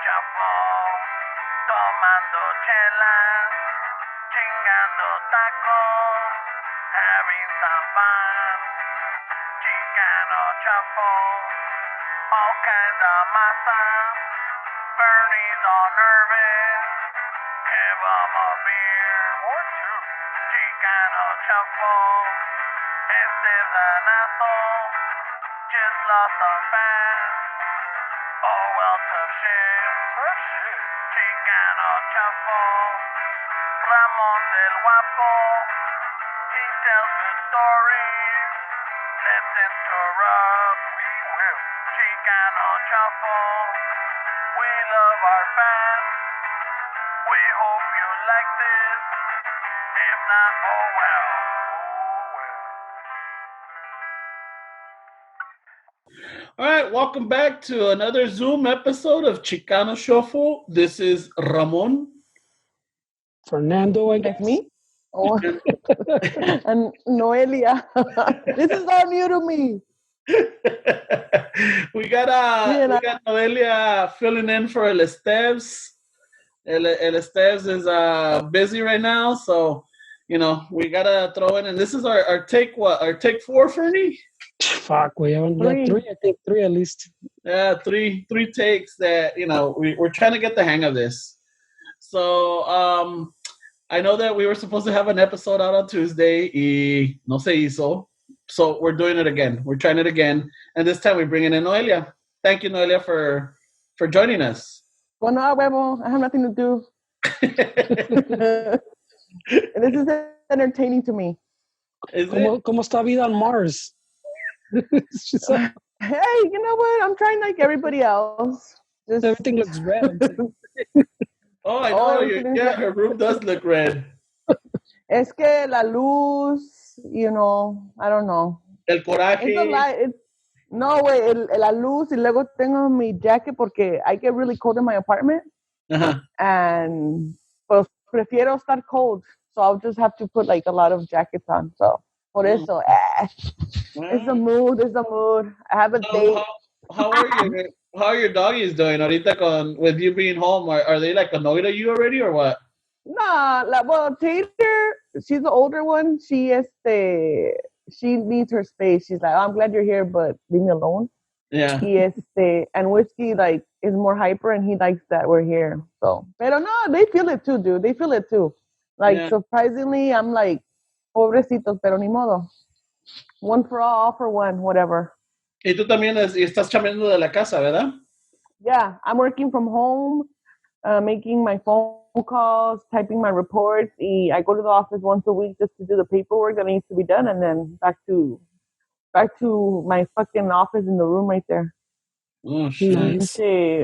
Shuffle, tomando chelas, chingando tacos, having some fun. Chicano Shuffle, all kinds of masa. Bernie's all nervous, give him a beer or two. Chicano Shuffle, Este's an asshole, just lost some fans. Oh well, tough shit. Tough shit. Chicano Shuffle, Ramon's el guapo, he tells good stories. Let's interrupt. We will. Chicano Shuffle, we love our fans. We hope you like this. If not, oh well. All right, welcome back to another Zoom episode of Chicano Shuffle. This is Ramon. Fernando, I guess. That's me. Oh, and Noelia. This is all new to me. we got Noelia filling in for El Esteves. El Esteves is busy right now, so we gotta throw in. And this is our take. What, our take 4, Fernie? Fuck, we haven't got 3. I think 3 at least. Yeah, three takes that we're trying to get the hang of this. So I know that we were supposed to have an episode out on Tuesday, y no se hizo. So we're doing it again. We're trying it again, and this time we're bringing in Noelia. Thank you, Noelia, for joining us. Well, no, huevo. I have nothing to do. This is entertaining to me. ¿Cómo está vida on Mars? Hey, you know what? I'm trying like everybody else. Just... Everything looks red. Oh, I know. Yeah, her room does look red. Es que la luz, I don't know. El coraje. No, güey, la luz, y luego tengo mi jacket porque I get really cold in my apartment. Uh-huh. And pues prefiero estar cold. So I'll just have to put like a lot of jackets on. So por eso, it's the mood. I have a date. How are your doggies doing ahorita with you being home? Are they like annoyed at you already or what? Nah, Tater, she's the older one. She needs her space. She's like, I'm glad you're here, but leave me alone. Yeah. And Whiskey like is more hyper, and he likes that we're here. So, pero no, they feel it too, dude. They feel it too. Like surprisingly, I'm like, pobrecitos, pero ni modo. One for all for one, whatever. Y tú también estás chambeando de la casa, ¿verdad? Yeah, I'm working from home, making my phone calls, typing my reports. I go to the office once a week just to do the paperwork that needs to be done, and then back to my fucking office in the room right there. Oh, nice.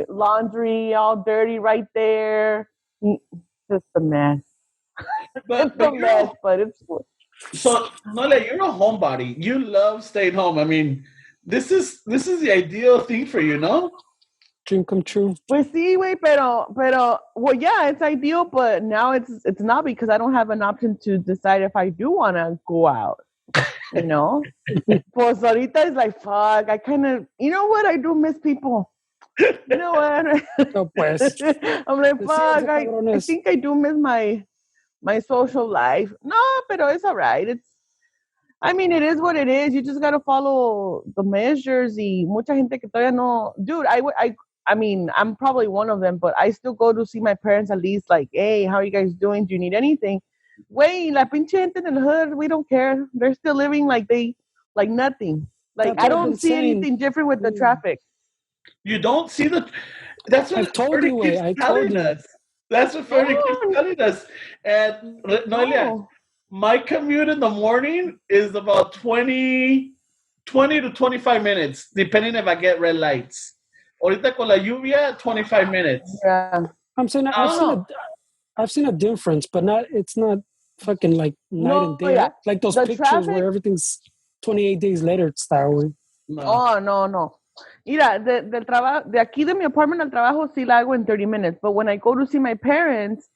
Laundry all dirty right there. Just a mess. It's a mess, but it's... So, Nole, you're a homebody. You love staying home. I mean, this is the ideal thing for you, no? Dream come true. Pues sí, güey, pero, well, yeah, it's ideal, but now it's not, because I don't have an option to decide if I do want to go out, Pues ahorita it's like, fuck, I kind of, you know what, I do miss people. You know what? No, pues. I'm like, fuck, I think I do miss my social life. No, pero it's all right. It is what it is. You just got to follow the measures. Y mucha gente que todavía no... Dude, I mean, I'm probably one of them, but I still go to see my parents at least, like, hey, how are you guys doing? Do you need anything? Güey, la pinche gente in the hood, we don't care. They're still living like nothing. Like, I don't see anything different with the traffic. You don't see that's what I told you, I told you. That's what Fernie keeps telling us. And Noelia, my commute in the morning is about 20 to 25 minutes, depending if I get red lights. Ahorita con la lluvia, 25 minutes. Yeah. I'm saying I've seen a difference, but it's not fucking like night and day. Yeah. Like those pictures traffic, where everything's 28 days later, it's that way. No. Oh, no. Mira, del trabajo, de aquí de mi apartment al trabajo sí la hago in 30 minutes. But when I go to see my parents,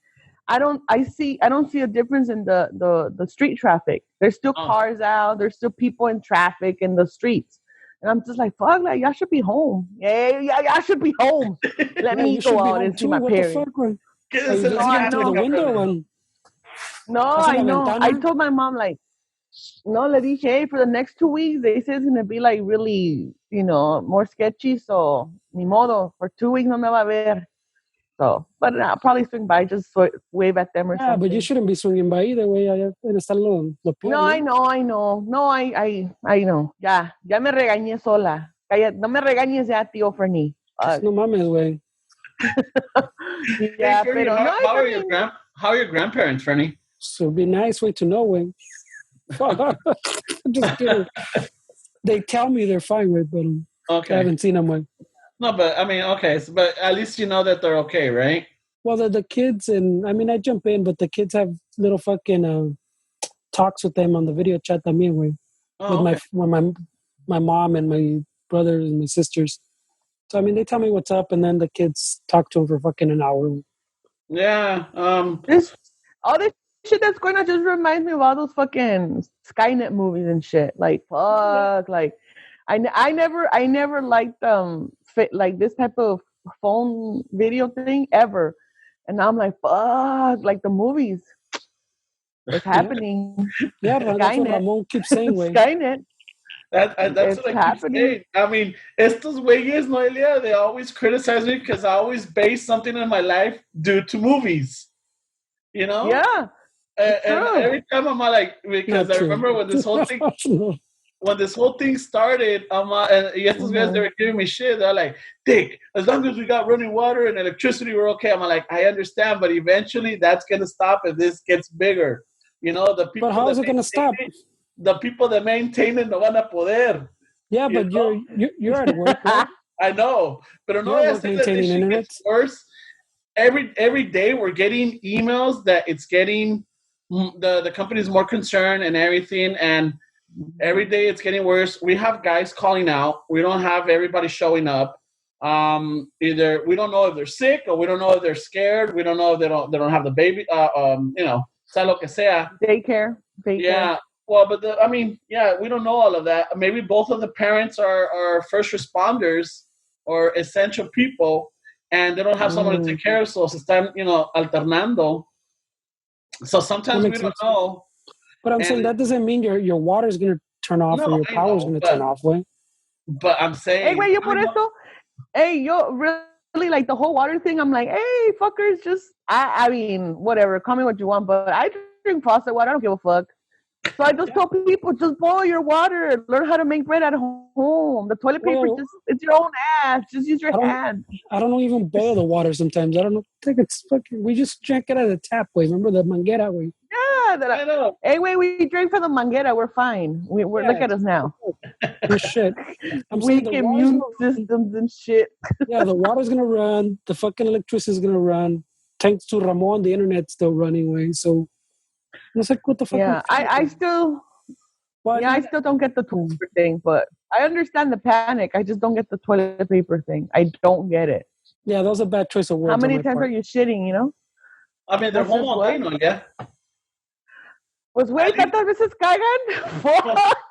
I don't see a difference in the street traffic. There's still cars out. There's still people in traffic in the streets. And I'm just like, fuck, like, y'all should be home. Yeah, y'all should be home. Let me go out and see my parents. What the fuck, man? ¿Qué Are es you el just looking through the Chicano, window? cabrón? And No, ¿Hacia I la know. ventana? I told my mom, like, no, le dije, hey, for the next 2 weeks, they say it's going to be, like, really, more sketchy. So, ni modo. For 2 weeks, no me va a ver. So, but I'll probably swing by, just wave at them or something. But you shouldn't be swinging by either way. Allá están los pies, No, I know. No, I know. Ya me regañé sola. No me regañes ya, tío Fernie. No mames, güey. Yeah, Hey, Fernie, pero no, how are your grandparents, Fernie? So it'd be a nice way to know, güey. Fuck. Just kidding. They tell me they're fine, güey, but Okay. I haven't seen them, güey. No, but I mean, okay, but at least you know that they're okay, right? Well, the kids, and I mean, I jump in, but the kids have little fucking talks with them on the video chat también, güey. With my mom and my brothers and my sisters. So I mean, they tell me what's up, and then the kids talk to them for fucking an hour. Yeah. all this shit that's going on just reminds me of all those fucking Skynet movies and shit. Like, fuck, like I never liked like this type of phone video thing ever. And now I'm like, fuck, like the movies. It's happening. Yeah, that's what Ramon keeps saying, güey. Skynet. That's what I keep saying. I mean, estos güeyes, Noelia, they always criticize me because I always base something in my life due to movies. You know? Yeah. And every time I'm like, because I remember when this whole thing started, and estos guys, they were giving me shit. They're like, Dick, as long as we got running water and electricity, we're okay. I'm like, I understand, but eventually that's gonna stop if this gets bigger. You know, the people. But how is it gonna stop? The people that maintain it no van a poder. Yeah, but you're at work, right? I know, but no, I say that this shit gets worse. Every day we're getting emails that it's getting the company's more concerned and everything, and every day it's getting worse. We have guys calling out. We don't have everybody showing up. Either we don't know if they're sick, or we don't know if they're scared. We don't know if they don't have the baby. Sea lo que sea. Daycare. Yeah. Well, but we don't know all of that. Maybe both of the parents are first responders or essential people, and they don't have someone to take care of, so se están, alternando. So sometimes we don't know. But I'm saying that doesn't mean your water's going to turn off or your power's going to turn off, güey. But I'm saying... Hey, güey, yo por esto... Hey, yo, really, like, the whole water thing, I'm like, hey, fuckers, just... I mean, whatever, call me what you want, but I drink faucet water. I don't give a fuck. So I just tell people, just boil your water. Learn how to make bread at home. The toilet paper, it's your own ass. Just use your hand. I don't even boil the water sometimes. I don't know. I think it's fucking... We just drank it out of the tap, güey. Remember the manguera, güey? Yeah. I know. Hey, wait, we drank from the manguera. We're fine. Look at us now. Good shit. Weak immune systems and shit. Yeah, the water's going to run. The fucking electricity's going to run. Thanks to Ramon, the internet's still running, güey. So... It's like, what the fuck? Yeah, I still don't get the toilet paper thing, but I understand the panic. I just don't get the toilet paper thing. I don't get it. Yeah, that was a bad choice of words. How many times are you shitting, I mean, they're home all day, ¿no? Yeah. Pues, güey, ¿tantas veces cagan?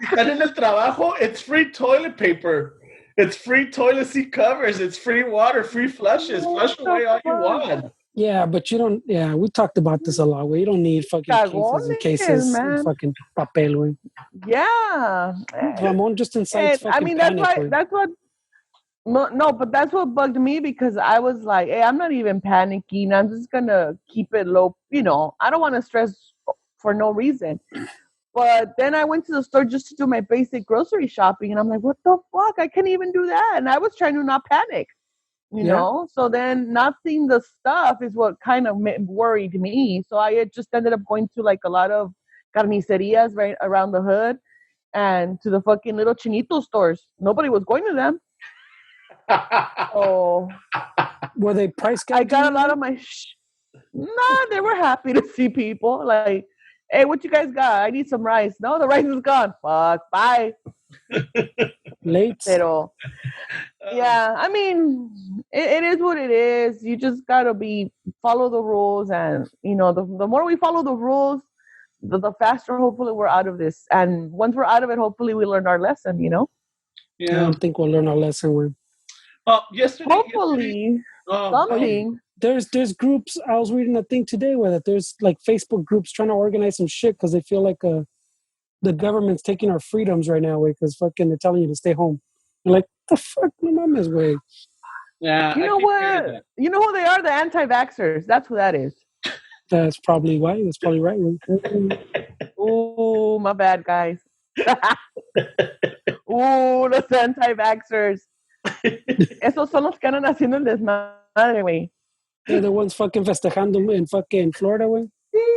Están en el trabajo, it's free toilet paper. It's free toilet seat covers. It's free water, free flushes. Flush away all you want. Yeah, but you don't. Yeah, we talked about this a lot. You don't need fucking cases and cases and fucking papel, güey. Yeah, Ramon just incites fucking I mean, panic. That's what. No, but that's what bugged me because I was like, hey, I'm not even panicking. I'm just gonna keep it low. I don't want to stress for no reason. But then I went to the store just to do my basic grocery shopping, and I'm like, what the fuck? I can't even do that. And I was trying to not panic. You know, so then not seeing the stuff is what kind of worried me. So I just ended up going to like a lot of carnicerias right around the hood and to the fucking little chinito stores. Nobody was going to them. Oh, were they price gouging? I got a lot of my... Nah, they were happy to see people. Like, hey, what you guys got? I need some rice. No, the rice is gone. Fuck, bye. Late. Pero, yeah, I mean, it is what it is. You just gotta follow the rules, and the more we follow the rules, the faster hopefully we're out of this. And once we're out of it, hopefully we learn our lesson. Yeah. I don't think we'll learn our lesson. Yesterday. Hopefully, something. There's groups. I was reading a thing today where there's like Facebook groups trying to organize some shit because they feel like the government's taking our freedoms right now, because fucking they're telling you to stay home. You're like, the fuck, no mames, way. Yeah. You know what? You know who they are? The anti-vaxxers. That's who that is. That's probably why. That's probably right. Oh, my bad, guys. Los anti-vaxxers. Esos son los que andan haciendo el desmadre, güey. They're the ones fucking festejando in fucking Florida, güey.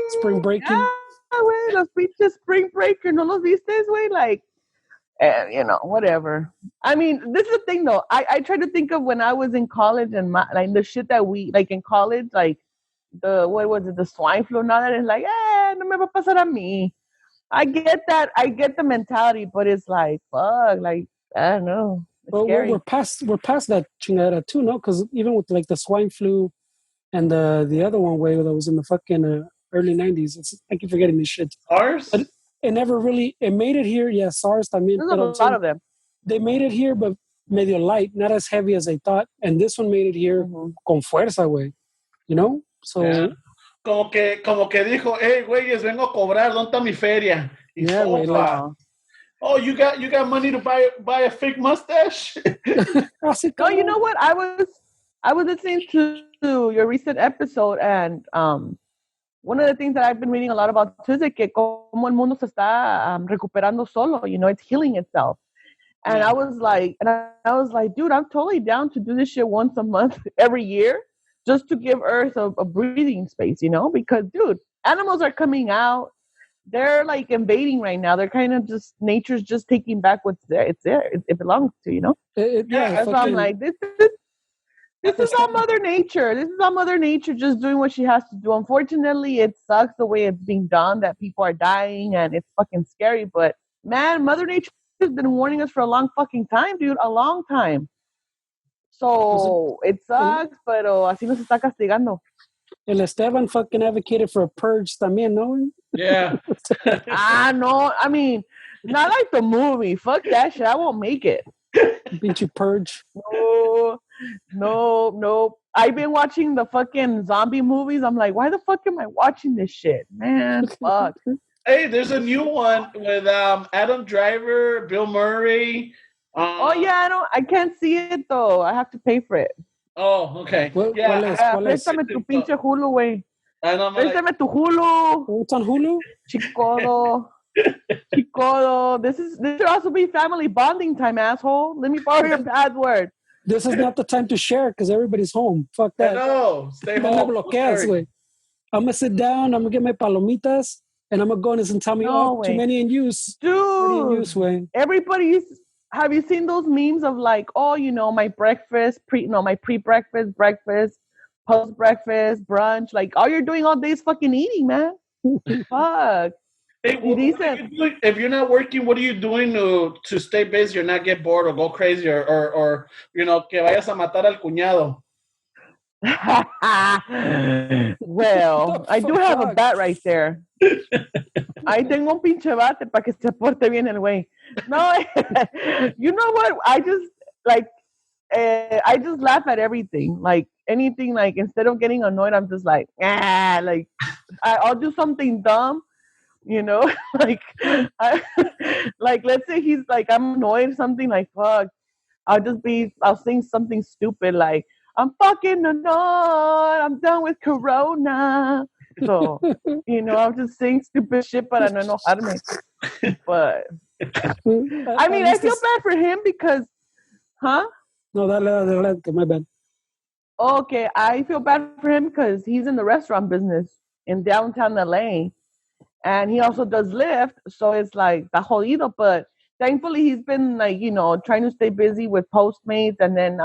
Spring breaking. Yeah, güey, los pinches spring breaker. ¿No los vistes, güey? Like, you know, whatever. I mean, this is the thing, though. I try to think of when I was in college and like the shit that we, like in college, like the swine flu. Now that it's like, no me va a pasar a mí. I get that. I get the mentality, but it's like, fuck, like, I don't know. Well, we're past that chingada too, no? Because even with like the swine flu and the other one way that was in the fucking early 90s, I keep forgetting this shit. SARS? But it never really, it made it here. Yeah, SARS también. There's a lot of them. They made it here, but medio light, not as heavy as they thought. And this one made it here con fuerza, güey. You know? So... Yeah. Como que dijo, hey, güeyes, vengo a cobrar, ¿dónde está mi feria? Yeah, güey. Like, oh, you got money to buy a fake mustache? No, you know what? I was listening to your recent episode, and one of the things that I've been reading a lot about too is que como el mundo se está recuperando solo. You know, it's healing itself. And I was like, dude, I'm totally down to do this shit once a month every year, just to give Earth a breathing space, you know? Because, dude, animals are coming out. They're like invading right now. They're kind of just, nature's just taking back what's there. It's there. It belongs to, you know? So I'm like, this is all Mother Nature. This is all Mother Nature just doing what she has to do. Unfortunately, it sucks the way it's being done, that people are dying, and it's fucking scary. But, man, Mother Nature has been warning us for a long fucking time, dude. A long time. So, it sucks, pero así nos está castigando. El Esteban fucking advocated for a purge también, no? Yeah. No. I mean, not like the movie. Fuck that shit. I won't make it. Pinche purge. No. I've been watching the fucking zombie movies. I'm like, why the fuck am I watching this shit? Man, fuck. Hey, there's a new one with Adam Driver, Bill Murray. Oh yeah, I can't see it though. I have to pay for it. Oh, okay. Préstame tu pinche Hulu, güey. Préstame tu Hulu. It's on Hulu? Chicodo. This should also be family bonding time, asshole. Let me borrow your password. This is not the time to share because everybody's home. Fuck that. No, stay home. I'm going to sit down. I'm going to get my palomitas, and I'm going to go in and tell me, too many in use. Dude, have you seen those memes of like, my breakfast, my pre-breakfast, breakfast, post-breakfast, brunch? Like, all you're doing all day is fucking eating, man. Fuck. Hey, if you're not working, what are you doing to stay busy or not get bored or go crazy or que vayas a matar al cuñado? Well, I do have a bat right there. Ahí tengo un pinche bate para que se porte bien el güey. No, you know what? I just laugh at everything. Like anything, like instead of getting annoyed, I'm just like, like I'll do something dumb, you know? like let's say he's like, I'm annoyed, something like, fuck. I'll sing something stupid like, I'm fucking annoyed. I'm done with Corona. So, I'll just saying stupid shit, but I don't know how to make. But I mean, I feel bad for him because, huh? No, my bad. Okay, I feel bad for him because he's in the restaurant business in downtown LA, and he also does Lyft. So it's like the jodido. But thankfully, he's been like trying to stay busy with Postmates, and then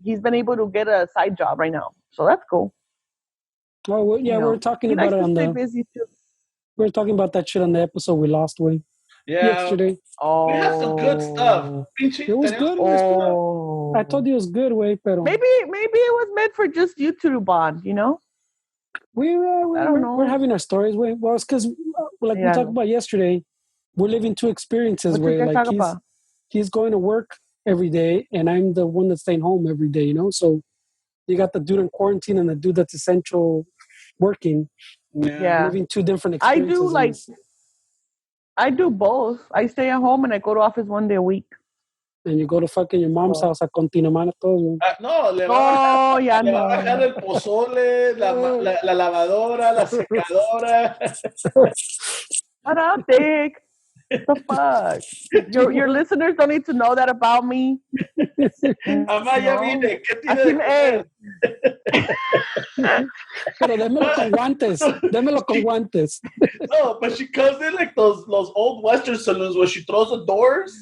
he's been able to get a side job right now. So that's cool. Oh, well, yeah, we were talking about it on the... busy too. We were talking about that shit on the episode we lost, yesterday. Oh. We had some good stuff. It was good. I told you it was good, pero... Maybe it was meant for just you two to bond, I don't know. We're having our stories, Well, it's because, we talked about yesterday, we're living two experiences, What you guys talk about? he's going to work every day, and I'm the one that's staying home every day. So you got the dude in quarantine and the dude that's essential working. Yeah. Living two different experiences. I do both. I stay at home and I go to office 1 day a week. And you go to fucking your mom's house a continuar todo. No, le va a bajar el pozole, la lavadora, la secadora. Shut up, Dick. What the fuck? Your listeners don't need to know that about me. Mamá, ya vine. ¿Qué tiene de comer? Pero démelo con guantes. No, but she comes in like those old Western saloons where she throws the doors.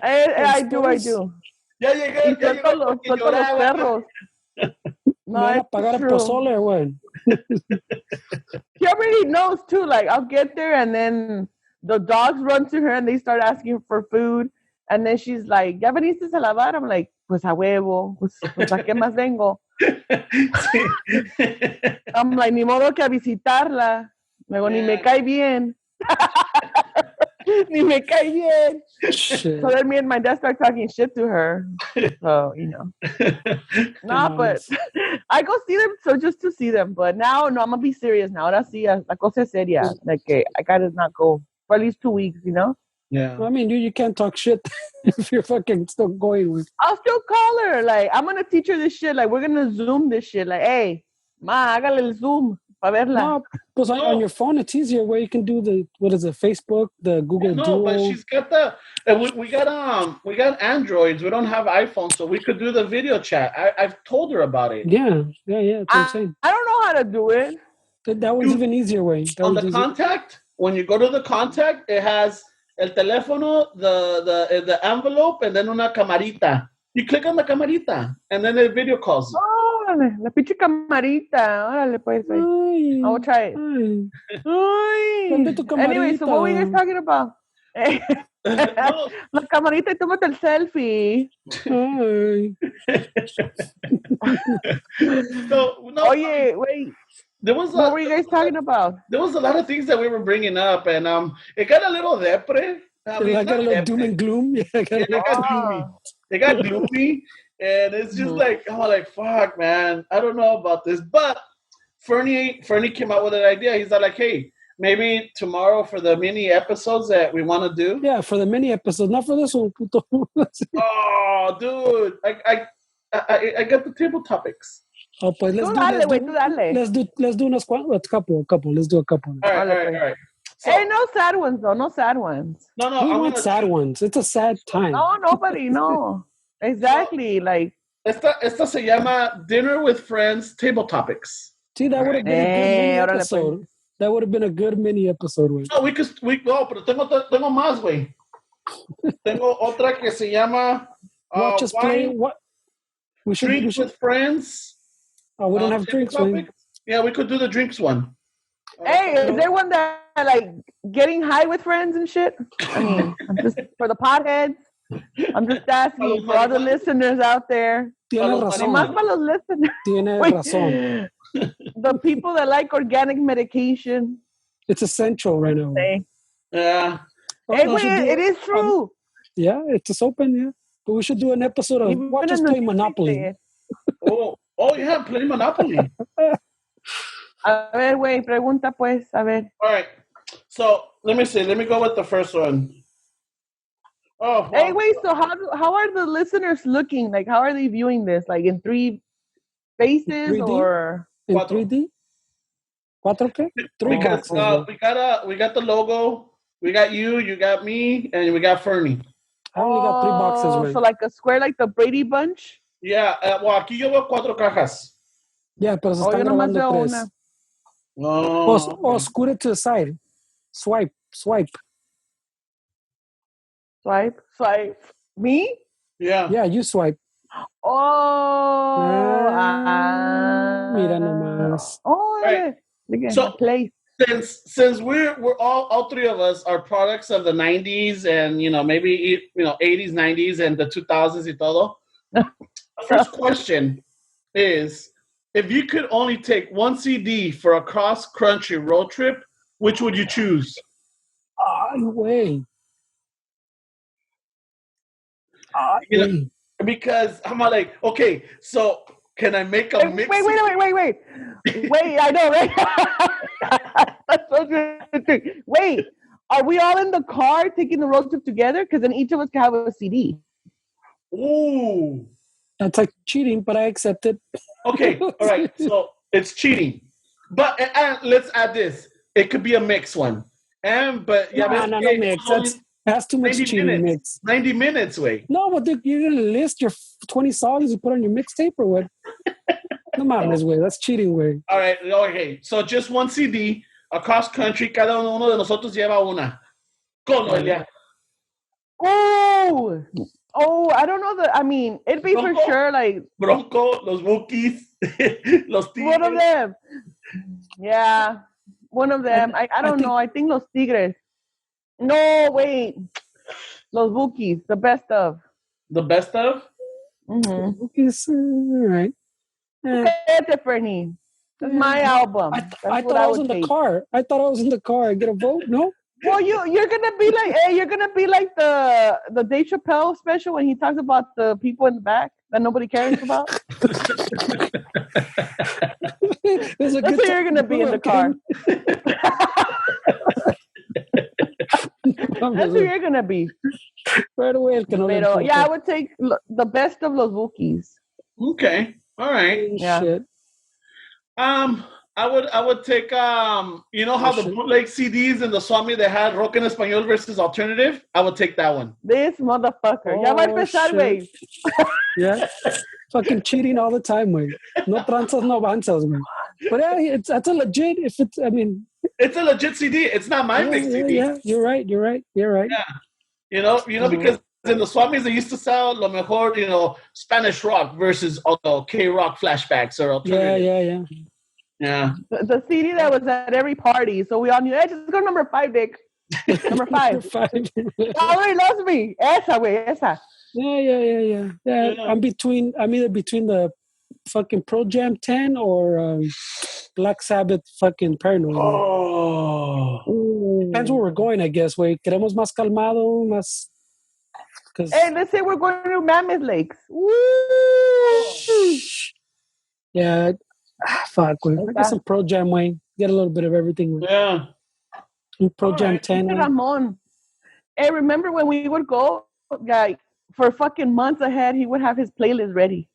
I do. Ya llegué. Suelto los perros. No, van a pagar el pozole, güey. She already knows too. Like, I'll get there and then the dogs run to her and they start asking for food. And then she's like, ¿ya veniste a lavar? I'm like, pues a huevo. Pues ¿a qué más vengo? I'm like, ni modo que a visitarla. Luego, ni me cae bien. Ni me cae bien. Shit. So then me and my dad start talking shit to her. So, but I go see them just to see them. But now, no, I'm going to be serious now. Ahora sí, la cosa es seria. Like, I got to not go for at least 2 weeks, Yeah. I mean, you can't talk shit if you're fucking still going with. I'll still call her. Like, I'm going to teach her this shit. Like, we're going to Zoom this shit. Like, hey, ma, hágale el Zoom. No, because on your phone it's easier where you can do the Facebook, the Google Duo. But she's got we got Androids. We don't have iPhones, so we could do the video chat. I've told her about it. Yeah. That's what I'm saying. I don't know how to do it. That was even easier way. On the contact, when you go to the contact, it has el teléfono, the envelope, and then una camarita. You click on the camarita, and then it video calls you. La pinche camarita. Órale, pues. I will try it. Anyway, so what were you guys talking about? La camarita y tómate el selfie. Wait. What were you guys talking about? There was a lot of things that we were bringing up, and it got a little depre. I got a little doom and gloom. It got gloomy. And it's just like, fuck, man, I don't know about this. But Fernie came out with an idea. He's like, hey, maybe tomorrow for the mini episodes that we want to do. Yeah, for the mini episodes, not for this one. Oh, dude, I got the table topics. Oh, pues let's do a couple. Let's do a couple. All right. So, hey, no sad ones though. No sad ones. No. I want sad ones. It's a sad time. No, nobody. No. Exactly, like esta se llama Dinner with Friends Table Topics. See, that would have been a good mini episode. That would have been a good mini episode, güey. No, pero tengo más, güey. Tengo otra que se llama Drinks with Friends. Oh, we don't have drinks, man. Yeah, we could do the drinks one. Hey, is there one that like getting high with friends and shit? I mean, just for the potheads. I'm just asking for all the listeners out there. Tiene razón. Más para los listeners. Tiene razón. The people that like organic medication. It's essential right now. Yeah. It is true. Yeah, it's open, yeah. But we should do an episode of watch us play Monopoly. Oh, yeah, play Monopoly. A ver, güey, pregunta pues, a ver. All right. So, let me see. Let me go with the first one. Oh, well, hey, wait, so how are the listeners looking? Like, how are they viewing this? Like, in 3 faces 3D? Or? In 3D? 4K? Because we got the logo. We got you got me, and we got Fernie. I only got 3 boxes, man. So like a square, like the Brady Bunch? Yeah, well, aquí yo veo 4 cajas. Yeah, pero se están grabando 3. Oh, scoot it to the side. Swipe. Me? Yeah. Yeah, you swipe. Oh. Mira nomás. Oh, right. So play. Since we're all 3 of us are products of the 90s and maybe 80s, 90s, and the 2000s y todo. First question is, if you could only take one CD for a cross-country road trip, which would you choose? way. You know, because I'm like, okay, so can I make a mix? Wait, I know, right? That's what I was gonna think. Wait, are we all in the car taking the road trip together? Because then each of us can have a CD. Ooh. That's like cheating, but I accept it. Okay, all right. So it's cheating. But let's add this. It could be a mixed one. But no mix. That's too much cheating minutes. mix. 90 minutes, wait. No, but you're gonna list your 20 songs you put on your mixtape or what? No mames, way. That's cheating, way. All right, okay. So just one CD across country. Cada uno de nosotros lleva una. Con Noelia. Oh, I don't know I mean, it'd be Bronco, for sure like Bronco, los Bookies, los Tigres. One of them. Yeah, one of them. I don't know. I think los Tigres. No, wait. Los Bookies, the best of. The best of? Mm-hmm. Bookies, all right. Fernie. It's my album. I thought I was in the car. I thought I was in the car. I get a vote? No? Well, you're gonna be like the Dave Chappelle special when he talks about the people in the back that nobody cares about. That's what you're gonna be in the car. That's who you're gonna be. Right away. Pero, yeah, I would take the best of los Bookies. Okay. All right. Yeah. Shit. I would take you know how the bootleg CDs and the Swami they had rock en español versus alternative? I would take that one. This motherfucker. Ya va a empezar, güey. Yeah. Fucking cheating all the time, güey. No tranzas, no avanzas, güey. But yeah, that's a legit, it's a legit CD. It's not my big CD. Yeah, you're right. Yeah. You know, because in the Swamis they used to sell lo mejor, Spanish rock versus K-rock flashbacks or alternative. Yeah. The CD that was at every party, so we all knew, hey, just go number 5, Dick. Number 5. Already lost me. Esa, güey, esa. Yeah. I'm either between the fucking Pro Jam 10 or Black Sabbath fucking Paranoid. Oh. Depends where we're going, I guess, güey. Queremos más calmado, más... Hey, let's say we're going to Mammoth Lakes. Woo! Yeah. Fuck, güey. I got some Pro Jam, güey. Get a little bit of everything. Wey. Yeah. Pro Jam 10. Ramon. Hey, remember when we would go, like, for fucking months ahead, he would have his playlist ready.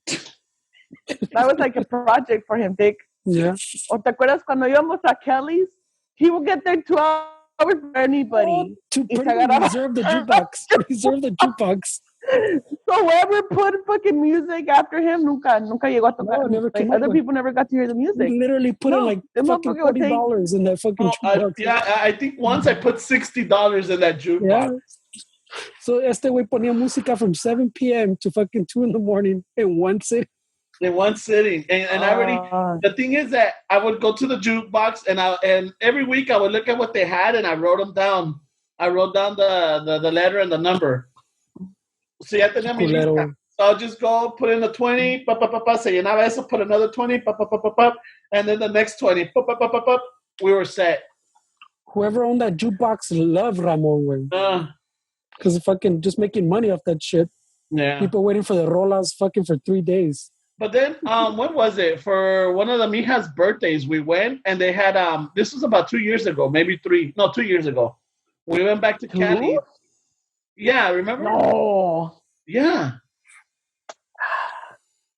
That was like a project for him, Dick. Yeah. ¿O te acuerdas cuando íbamos a Kelly's? He would get there 2 hours for anybody. To reserve the jukebox. So whoever put fucking music after him, nunca llegó a tocar. No, other people never got to hear the music. We literally put in like fucking $40 in that fucking jukebox. I think once I put $60 in that jukebox. Yeah. So este güey ponía música from 7 p.m. to fucking 2 in the morning in one sitting. In one sitting, and I already. The thing is that I would go to the jukebox, and every week I would look at what they had, and I wrote them down. I wrote down the letter and the number. So ya tenía mi lista. So I'll just go put in the 20, se llenaba eso, put another 20, and then the next 20, we were set. Whoever owned that jukebox loved Ramon, güey. Because fucking just making money off that shit. Yeah. People waiting for the rolas fucking for 3 days. But then, when was it? For one of the Mijas' birthdays, we went, and they had, this was about 2 years ago, maybe 3. No, 2 years ago. We went back to Cali. Yeah, remember? No. Yeah.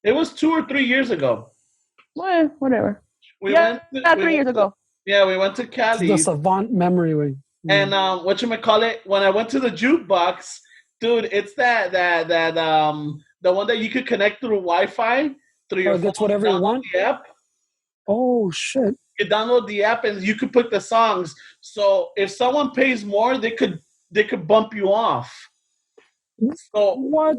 It was 2 or 3 years ago. Well, whatever. We 3 years ago. Yeah, we went to Cali. It's the savant memory way. And whatchamacallit, when I went to the jukebox, dude, it's that the one that you could connect through Wi-Fi through your phone. That's whatever you want. The app. Oh shit! You download the app and you could put the songs. So if someone pays more, they could bump you off. So what?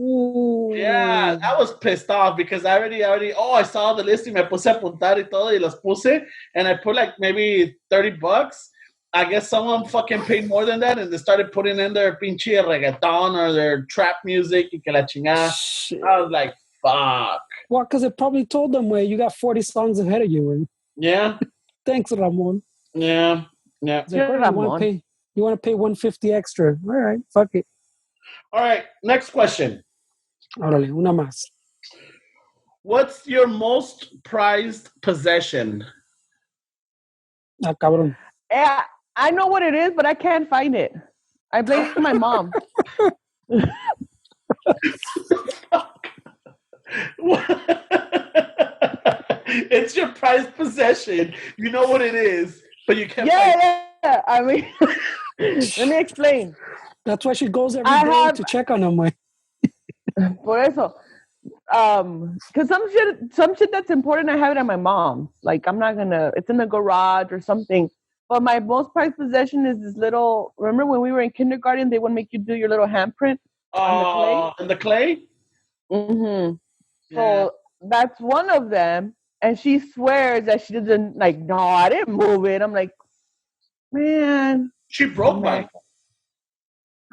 Yeah, I was pissed off because I already. I saw the listing. Me puse a apuntar y todo y las puse, and I put like maybe $30. I guess someone fucking paid more than that, and they started putting in their pinche reggaeton or their trap music y que la chingada. Shit. I was like, fuck. Well, because it probably told them, you got 40 songs ahead of you. Yeah. Thanks, Ramon. Yeah. Like, Ramon. You want to pay $150 extra? All right, fuck it. All right, next question. Órale, una más. What's your most prized possession? Ah, cabrón. Yeah, I know what it is, but I can't find it. I blame my mom. It's your prized possession. You know what it is, but you can't find it. Yeah. I mean, let me explain. That's why she goes every day to check on him. Por eso. Because some shit that's important, I have it at my mom's. Like, I'm not gonna, it's in the garage or something. But my most prized possession is this little, remember when we were in kindergarten, they would make you do your little handprint on the clay? In the clay? Mm-hmm. Yeah. So that's one of them. And she swears that she doesn't, like, no, I didn't move it. I'm like, man. She broke mine.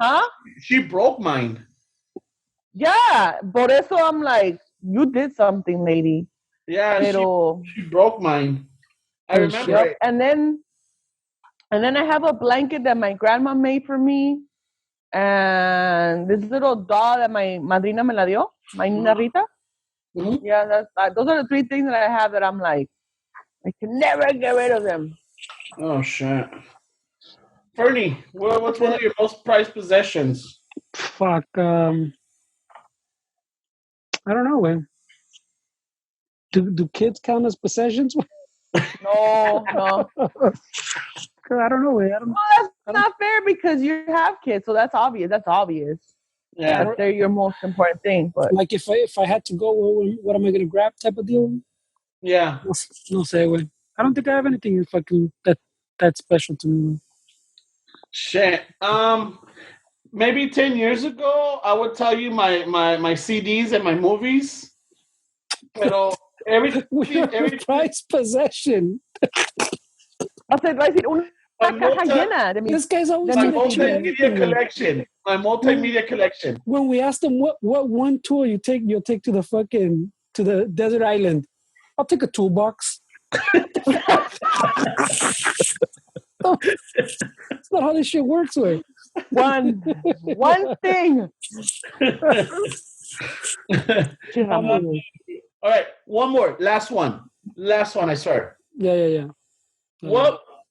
Huh? She broke mine. Yeah. Por eso I'm like, you did something, lady. Yeah, she broke mine. I remember it. And then I have a blanket that my grandma made for me. And this little doll that my madrina me la dio, my Nina Rita. Mm-hmm. Yeah, those are the three things that I have that I'm like, I can never get rid of them. Oh, shit. Fernie, what's one of your most prized possessions? Fuck. I don't know, man. Do kids count as possessions? No. I don't know, man. Well, that's not fair because you have kids, so that's obvious. Yeah, they're your most important thing. But like, if I had to go, what am I gonna grab? Type of deal. Yeah. No say, way. I don't think I have anything fucking that special to me. Shit. Maybe 10 years ago, I would tell you my CDs and my movies. Pero every prized possession. This guy's always my multimedia collection. My multimedia collection. When we asked him what one tool you'll take to the desert island, I'll take a toolbox. That's not how this shit works, way. One thing. All right, one more. Last one, I swear. Yeah.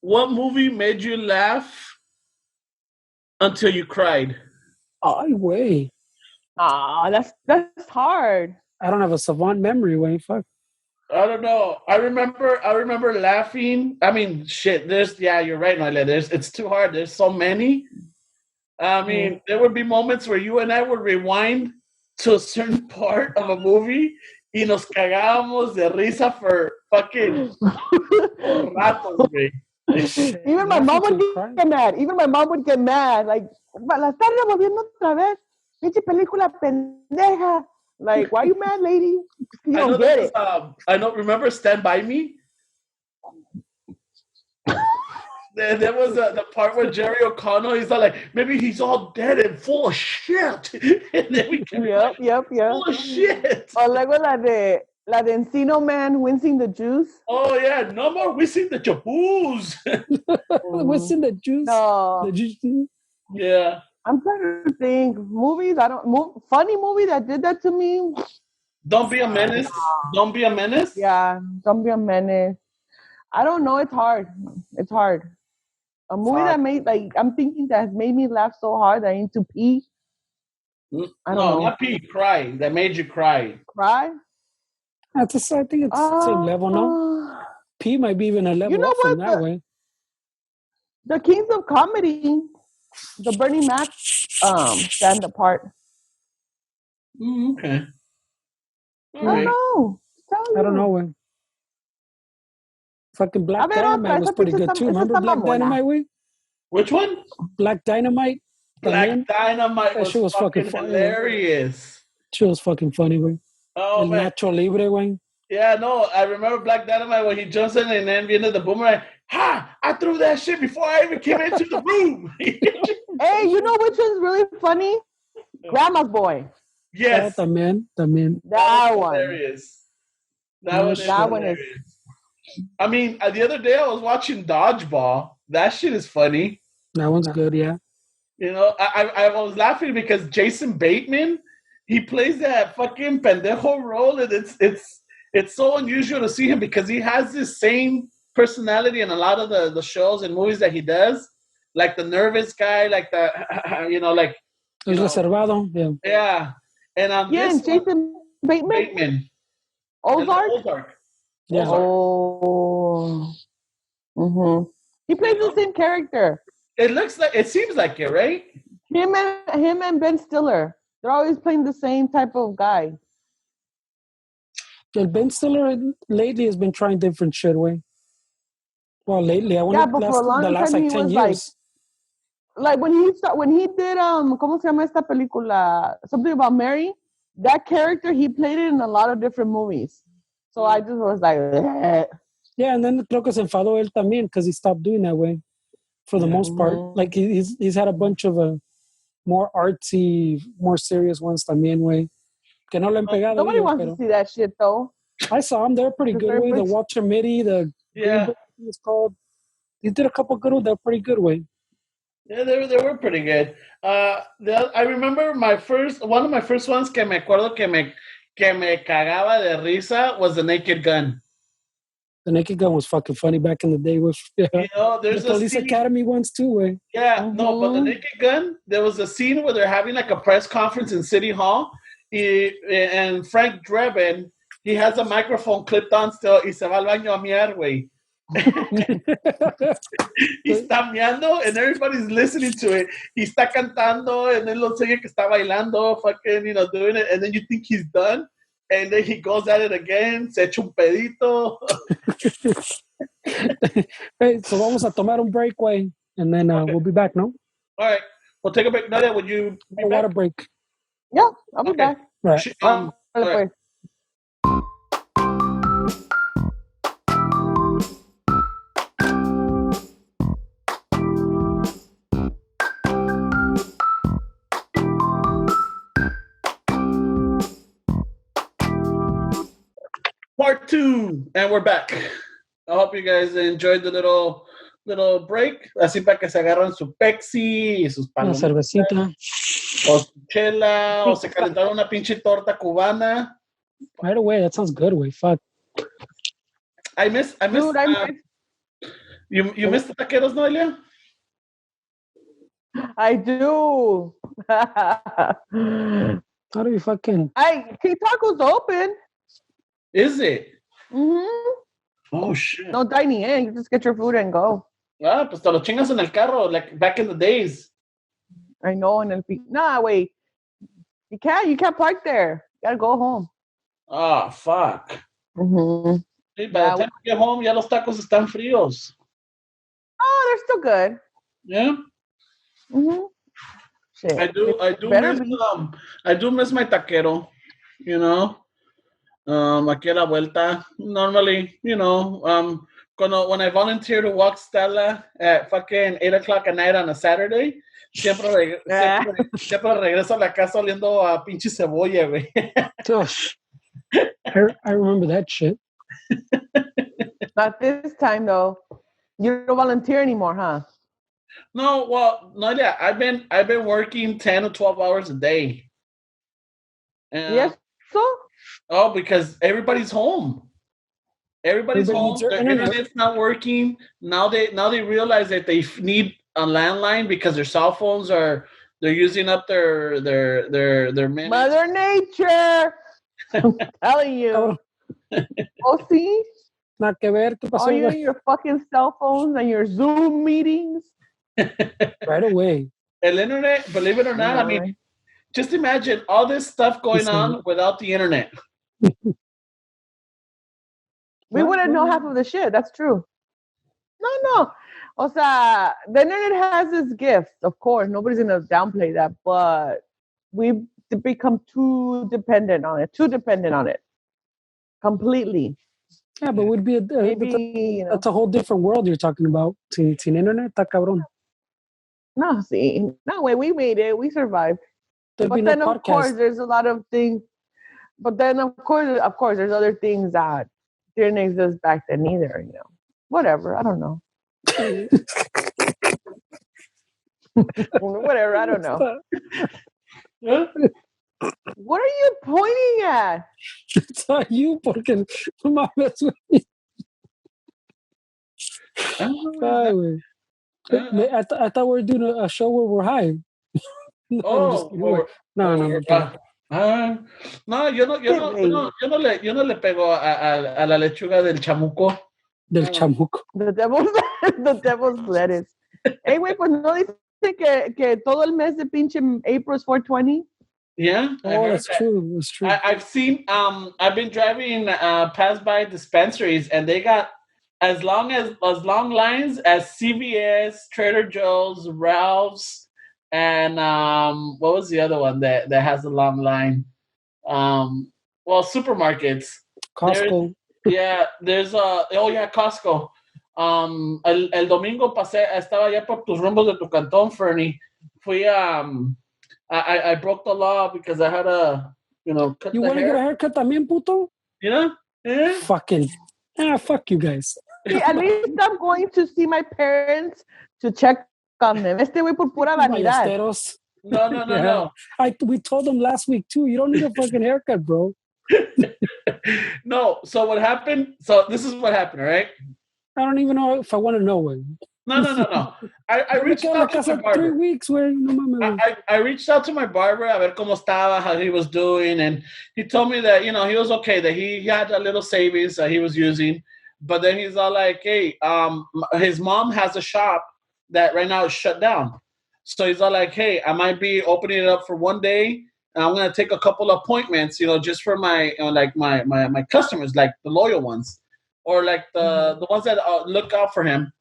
What movie made you laugh until you cried? Way. That's hard. I don't have a savant memory, way. Fuck. I don't know. I remember laughing. I mean, shit. You're right, Noelia. It's too hard. There's so many. I mean, there would be moments where you and I would rewind to a certain part of a movie y nos cagábamos de risa for fucking ratos, güey. Even my mom would get mad. Like, la están revolviendo otra vez. Pinche película pendeja. Like, why are you mad, lady? You don't get it. I know. Remember Stand By Me? There was the part where Jerry O'Connell, he's like, maybe he's all dead and full of shit. And then we can Yep. Full of shit. Or luego la de Encino Man wincing the juice. Oh, yeah. No more wincing the booze. Wincing the juice? No. The juice? Yeah. I'm trying to think. Movies, funny movie that did that to me. Don't Be a Menace. Don't Be a Menace? Yeah, Don't Be a Menace. I don't know. It's hard. A movie that made, like, I'm thinking that has made me laugh so hard that I need to pee. I don't know. Not pee, cry. That made you cry. Cry? I think it's the same level, no? Pee might be even a level up from that way. The Kings of Comedy, the Bernie Mac stand apart. Okay. I don't know. I don't know when. Fucking Black Dynamite was pretty good too. Remember Black Dynamite? Which one? Black Dynamite. Black Dynamite was fucking hilarious. She was fucking funny, güey. Oh, man. Nacho Libre, güey. Yeah, no, I remember Black Dynamite when he jumps in and then viene the boomerang. Ha! I threw that shit before I even came into the room. Hey, you know which one's really funny? Grandma's Boy. Yes. También. That one. Hilarious. That one is. I mean, the other day I was watching Dodgeball. That shit is funny. That one's good, yeah. You know, I was laughing because Jason Bateman, he plays that fucking pendejo role, and it's so unusual to see him because he has this same personality in a lot of the shows and movies that he does, like the nervous guy, like the like El reservado, yeah. Yeah, and this Jason Bateman. Ozark. Yeah. Oh. Mm-hmm. He plays the same character. It seems like it, right? Him and Ben Stiller. They're always playing the same type of guy. And Ben Stiller lately has been trying different shit, way. Well, lately, I want but for a long last time, like 10 years. Like when he did ¿cómo se llama esta película? Something about Mary. That character, he played it in a lot of different movies. So I just was like, eh. Yeah, and then creo que se enfadó él también because he stopped doing that way. For the most part, like he's had a bunch of more artsy, more serious ones también, way. Que no le han pegado. Nobody wants to see that shit, though. I saw them. They're pretty good, way. The Walter Mitty, the yeah, it's called. He did a couple good ones. They're pretty good, way. Yeah, they were pretty good. I remember one of my first ones que me acuerdo que me cagaba de risa was The Naked Gun. The Naked Gun was fucking funny back in the day. With there's the Police Academy ones too, way. Yeah, no, but The Naked Gun, there was a scene where they're having like a press conference in City Hall, and Frank Drebin, he has a microphone clipped on still, y se va al baño a miar, güey. He's está meando and everybody's listening to it. He está cantando and then lo sigue que está bailando, fucking, doing it, and then you think he's done, and then he goes at it again, se echa un pedito. Hey, so vamos a tomar un break, way, and then we'll be back, no? All right, we'll take a break. Nadia, would you be back? Water break. Yeah, I'll be back. Right. All right. Part 2, and we're back. I hope you guys enjoyed the little break. Así para que se agarran su Pepsi y sus palomitas. Una cervecita. O su chela, o se calentaron una pinche torta cubana. Right away, that sounds good, way. Fuck. I miss. You miss the taqueros, Noelia? I do. How do you fucking? Taco's open. Is it? Mm-hmm. Oh, shit. No dining in. You just get your food and go. Ah, pues te lo chingas en el carro, like back in the days. I know. Nah, wait. You can't park there. You gotta go home. Oh, fuck. Mm-hmm. Sí, by the time you get home, ya los tacos están fríos. Oh, they're still good. Yeah? Mm-hmm. Shit. I do miss my taquero, aquí a la vuelta. Normally, when I volunteer to walk Stella at fucking 8 o'clock at night on a Saturday, siempre regreso a la casa oliendo a pinche cebolla, güey. Gosh. I remember that shit. Not this time, though. You don't volunteer anymore, huh? No, well, no, yeah. I've been working 10 or 12 hours a day. Yes, so? Oh, because everybody's home. Everybody's home. Their internet's not working. Now they realize that they need a landline because their cell phones they're using up their minutes. Mother Nature. I'm telling you. Oh, see? Not que ver. ¿Qué pasó? All you and your fucking cell phones and your Zoom meetings. Right away. El internet, believe it or not, I mean, just imagine all this stuff going on without the internet. We wouldn't know half of the shit. That's true. No. O sea, the internet has its gifts, of course. Nobody's going to downplay that. But we've become too dependent on it. Completely. Yeah, but would be that's a whole different world you're talking about. Sin internet, está cabrón. No, see. No way, we made it. We survived. There'd but then, of course, there's a lot of things. But then, of course, there's other things that didn't exist back then either. Whatever. I don't know. Whatever, I don't know. Yeah? What are you pointing at? It's not you, porque no mames, güey. Ay, güey. I thought we were doing a show where we're high. No, I'm just kidding, güey. No, yo no le pego a la lechuga del chamuco. Del chamuco. The devil's lettuce. Hey, güey, pues no dice que todo el mes de pinche April is 420. Yeah. Oh, that's true. That's true. I've seen. I've been driving past by dispensaries, and they got as long lines as CVS, Trader Joe's, Ralph's, and what was the other one that has a long line? Well, supermarkets. Costco. There's Costco. El domingo estaba allá por tus rumbos de tu cantón, Fernie. Fui I broke the law because I had to, cut You the want to hair. get a haircut también, puto? Yeah. Fuck you guys. See, at least I'm going to see my parents to check on them. Este güey por pura vanidad. No. We told them last week too. You don't need a fucking haircut, bro. No. So what happened? So this is what happened, right? I don't even know if I want to know it. No. I reached out to my barber. 3 weeks where I reached out to my barber a ver cómo estaba, how he was doing, and he told me that he was okay, that he had a little savings that he was using, but then he's all like, hey, his mom has a shop that right now is shut down, so he's all like, hey, I might be opening it up for one day, and I'm gonna take a couple appointments, just for my like my customers, like the loyal ones, or like the ones that look for him.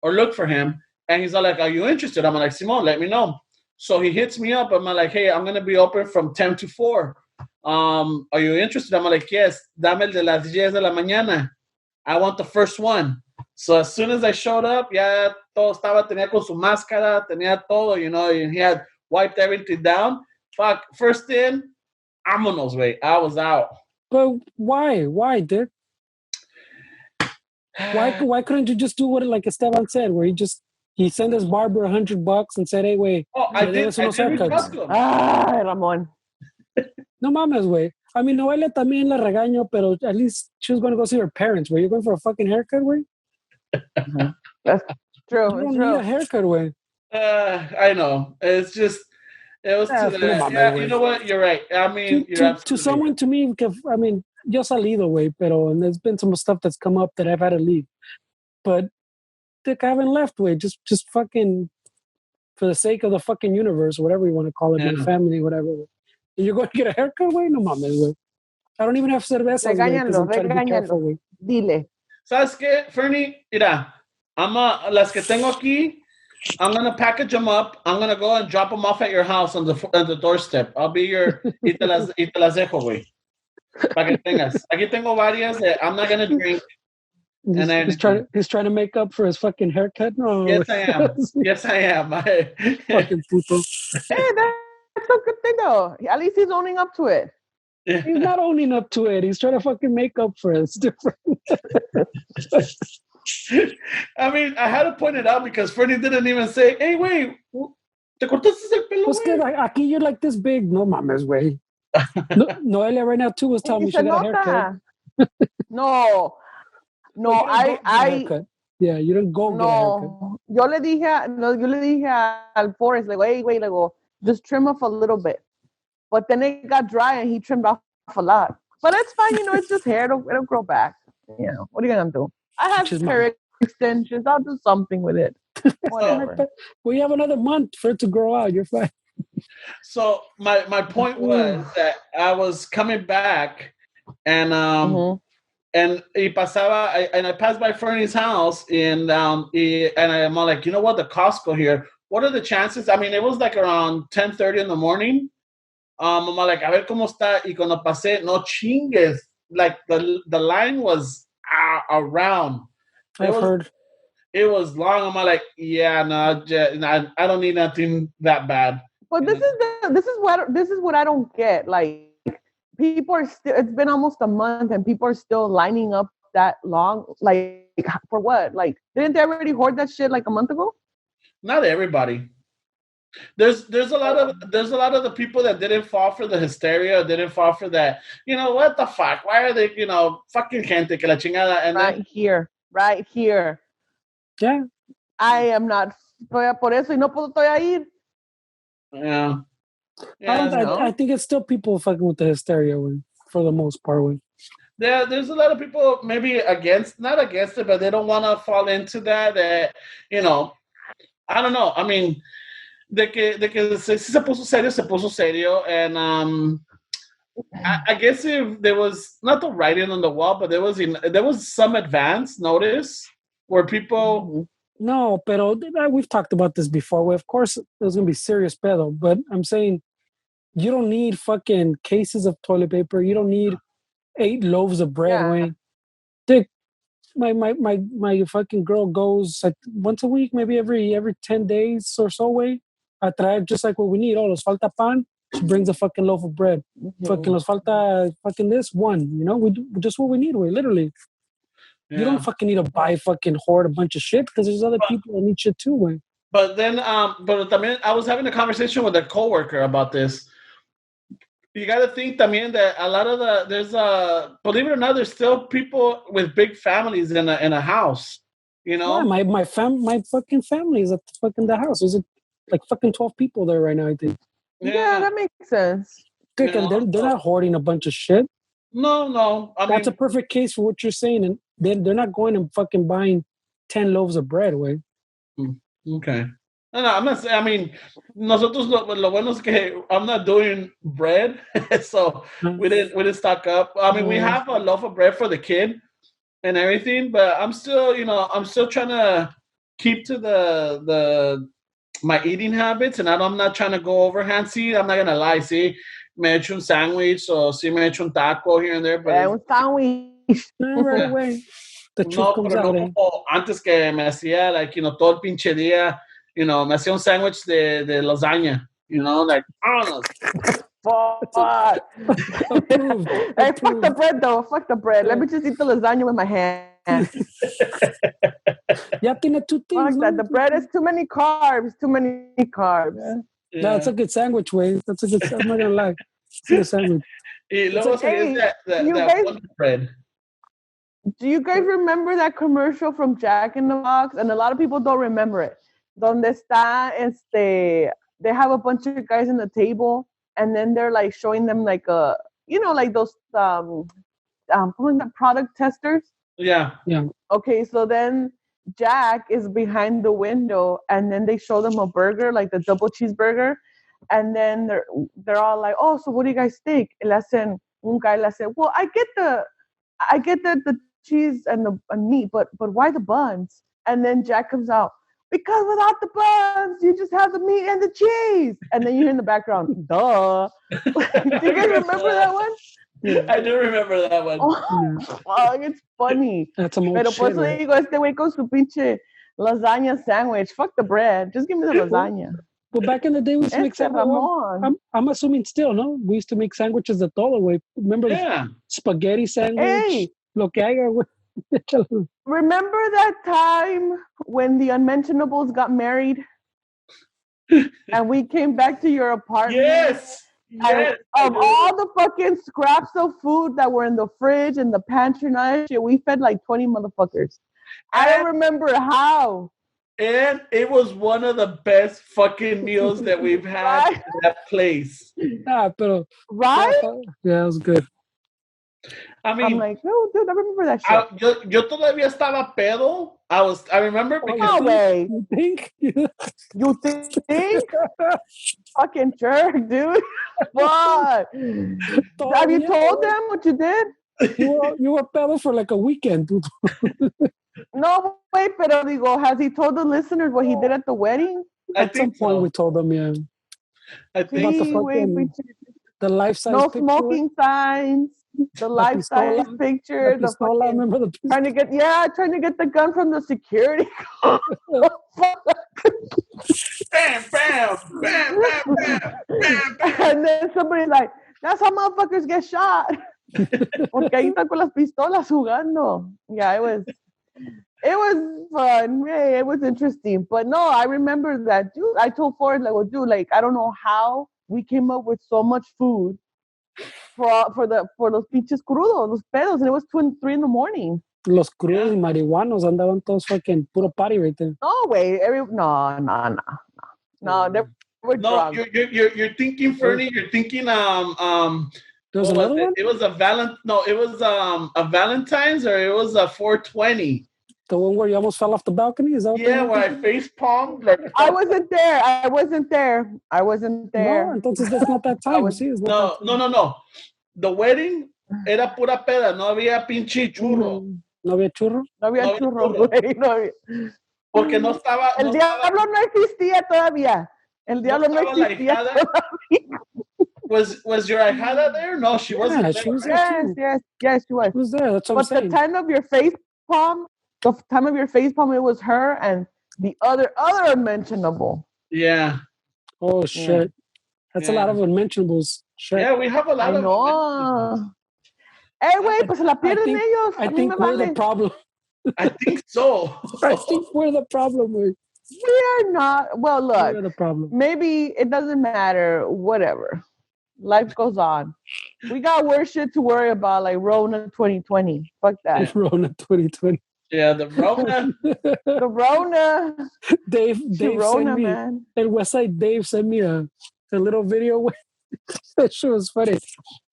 And he's all like, are you interested? I'm like, Simon, let me know. So he hits me up. I'm like, hey, I'm going to be open from 10 to 4. Are you interested? I'm like, yes, dame el de las 10 de la mañana. I want the first one. So as soon as I showed up, ya todo tenía con su máscara, tenía todo, and he had wiped everything down. Fuck, first in, vámonos, güey. I was out. But why, dude? Why couldn't you just do what, like Esteban said, where he sent his barber $100 and said, hey, wait. I did reach out to him. Ramon. No mames, güey. I mean, Noelia también la regaño, pero at least she was going to go see her parents. Were you going for a fucking haircut, güey? That's true. You don't need a haircut, güey. I know. It's just, it was too late. Yeah, you know what? You're right. I mean, to someone, to me, I mean, yo salido, güey, and there's been some stuff that's come up that I've had to leave. But I haven't left, güey. Just fucking for the sake of the fucking universe, whatever you want to call it, your family, whatever. And you're going to get a haircut, güey? No mames, güey. I don't even have cervezas, Regáñalo. Dile. ¿Sabes qué, Fernie? Mira, las que tengo aquí, I'm going to package them up. I'm going to go and drop them off at your house on the doorstep. I'll be your... y te las dejo, güey. Para que tengas. Aquí tengo varias that I'm not going to drink. He's trying to make up for his fucking haircut? No. Yes, I am. Fucking puto. Hey, that's a good thing, though. At least he's owning up to it. He's not owning up to it. He's trying to fucking make up for it. It's different. I mean, I had to point it out because Fernie didn't even say, hey, wait, ¿te cortaste el pelo, pues que aquí you're like this big. No mames, güey. Noelia right now, too, was telling me she got a haircut. No, Yeah, you don't go get a haircut. Yo le dije al Forrest, like, hey, wait, just trim off a little bit. But then it got dry and he trimmed off a lot. But it's fine, it's just hair. It'll grow back. What are you going to do? I have hair extensions. I'll do something with it. Whatever. Well, you have another month for it to grow out. You're fine. So my point was that I was coming back and and I passed by Fernie's house and I'm like, you know what, the Costco here, what are the chances? I mean, it was like around 10:30 in the morning. I'm like, a ver cómo está, y cuando pasé, no chingues, like the line was around. I've heard. It was long. I'm like, yeah, no, I don't need nothing that bad. But this is what I don't get. Like, people are still. It's been almost a month, and people are still lining up that long. Like, for what? Like, didn't they already hoard that shit like a month ago? Not everybody. There's a lot of the people that didn't fall for the hysteria, didn't fall for that. You know what the fuck? Why are they? Fucking gente que la chingada. And right here. Yeah. I am not. Por eso y no puedo ir. Yeah. I think it's still people fucking with the hysteria for the most part. Yeah, there's a lot of people maybe not against it, but they don't want to fall into that. That I don't know. I mean, de que se puso serio, and I guess if there was not the writing on the wall, but there was some advance notice where people. No, pero we've talked about this before. Of course, there's gonna be serious pedo, but I'm saying you don't need fucking cases of toilet paper. You don't need 8 loaves of bread. Way, Dick, my fucking girl goes like once a week, maybe every 10 days or so. Way, I try just like what we need. Oh, nos falta pan. She brings a fucking loaf of bread. Fucking nos falta fucking this one. We do just what we need. Way, literally. Yeah. You don't fucking need to buy fucking hoard a bunch of shit because there's other people that need shit too. Way. But then, también I was having a conversation with a coworker about this. You got to think también that a lot of believe it or not, there's still people with big families in a house. Yeah, my fucking family is at the house. There's like fucking 12 people there right now, I think. Yeah, that makes sense. Dick, and they're not hoarding a bunch of shit. No. That's a perfect case for what you're saying, and they're not going and fucking buying 10 loaves of bread, way. Okay. No, I'm not saying. I mean, nosotros lo bueno es que I'm not doing bread, so we didn't stock up. I mean, we have a loaf of bread for the kid and everything, but I'm still trying to keep to my eating habits, and I'm not trying to go overhand. See, I'm not gonna lie. See, me echo un sandwich, or sí me echo un taco here and there, but un sandwich right away. The truth comes out. Como antes que me hacía todo el pinche día. Me hacía un sándwich de lasagna, like, I don't know. Fuck. Hey, fuck the bread, though. Fuck the bread. Let me just eat the lasagna with my hands. Yeah, tiene 2 things. Fuck that. The bread is too many carbs. Yeah. No, it's a good sandwich, way. That's a good. I'm not gonna lie. It's a good sandwich. Y luego that Wonder Bread. Do you guys remember that commercial from Jack in the Box? And a lot of people don't remember it. Donde está they have a bunch of guys in the table, and then they're like showing them like like those product testers. Yeah. Okay, so then Jack is behind the window, and then they show them a burger, like the double cheeseburger, and then they're all like, "Oh, so what do you guys think?" Un guy le hace, "Well, I get the cheese and the meat, but why the buns?" And then Jack comes out, "Because without the buns, you just have the meat and the cheese." And then you hear in the background, "Duh." Do you guys remember that one? Yeah. I do remember that one. Oh, it's funny. That's a more Pero por eso digo, este güey con su pinche lasagna sandwich. Fuck the bread. Just give me the lasagna. Well, back in the day, we used to make sandwiches. I'm assuming still, no? We used to make sandwiches the todo way. Remember the spaghetti sandwich? Hey. Lo que haya. Remember that time when the Unmentionables got married? And we came back to your apartment? Yes. Of all the fucking scraps of food that were in the fridge and the pantry and all that shit, we fed like 20 motherfuckers. I don't remember how. And it was one of the best fucking meals that we've had in that place. Right? Yeah, it was good. I mean, I'm like, no, dude, I remember that shit. Yo todavía estaba pedo. I remember because no way. You think? You think? Fucking jerk, dude. What? Have you told them what you did? You were pedo for like a weekend, dude. No, wait, pero digo, has he told the listeners what he did at the wedding? At some point, we told them, yeah. I think the life-size no picture. Smoking signs. The life-size picture. Remember the trying to get the gun from the security. Bam, bam, bam, bam, bam, bam, bam. And then somebody's like, "That's how motherfuckers get shot." Porque ahí están con las pistolas jugando. Yeah, it was. It was fun. Hey, it was interesting. But no, I remember that, dude. I told Ford, like, well, dude, like, I don't know how we came up with so much food for los pinches crudos, los pedos, and it was 2 and 3 in the morning. Los crudos y marihuanos andaban todos fucking puro party right there. No way. No, they were drunk. You're thinking, Fernie. You're thinking There was another one? It was a Valentine's, or it was a 420. The one where you almost fell off the balcony? Is that where I face palmed? I wasn't there. No, entonces that's not that time. No. The wedding era pura peda. No había pinche churro. ¿No había churro? No había churro, güey. No había. Porque no estaba... El diablo no existía todavía. El diablo no existía todavía. Was your ahijada there? No, she wasn't there. She was there. Yes, she was. She was there. That's what I'm saying. But the time of your face palm, it was her and the other unmentionable. Yeah. Oh, shit. That's a lot of unmentionables. Shit. Yeah, we have a lot of unmentionables. Güey, pues se la pierden ellos. I think we're the problem. I think so. I think we're the problem, güey. We are not. Well, look. We're the problem. Maybe it doesn't matter. Whatever. Life goes on. We got worse shit to worry about, like Rona 2020. Fuck that. Rona 2020. Yeah, the Rona. The Rona. Dave Rona, sent me, man. and Westside Dave sent me a little video. That shit was funny.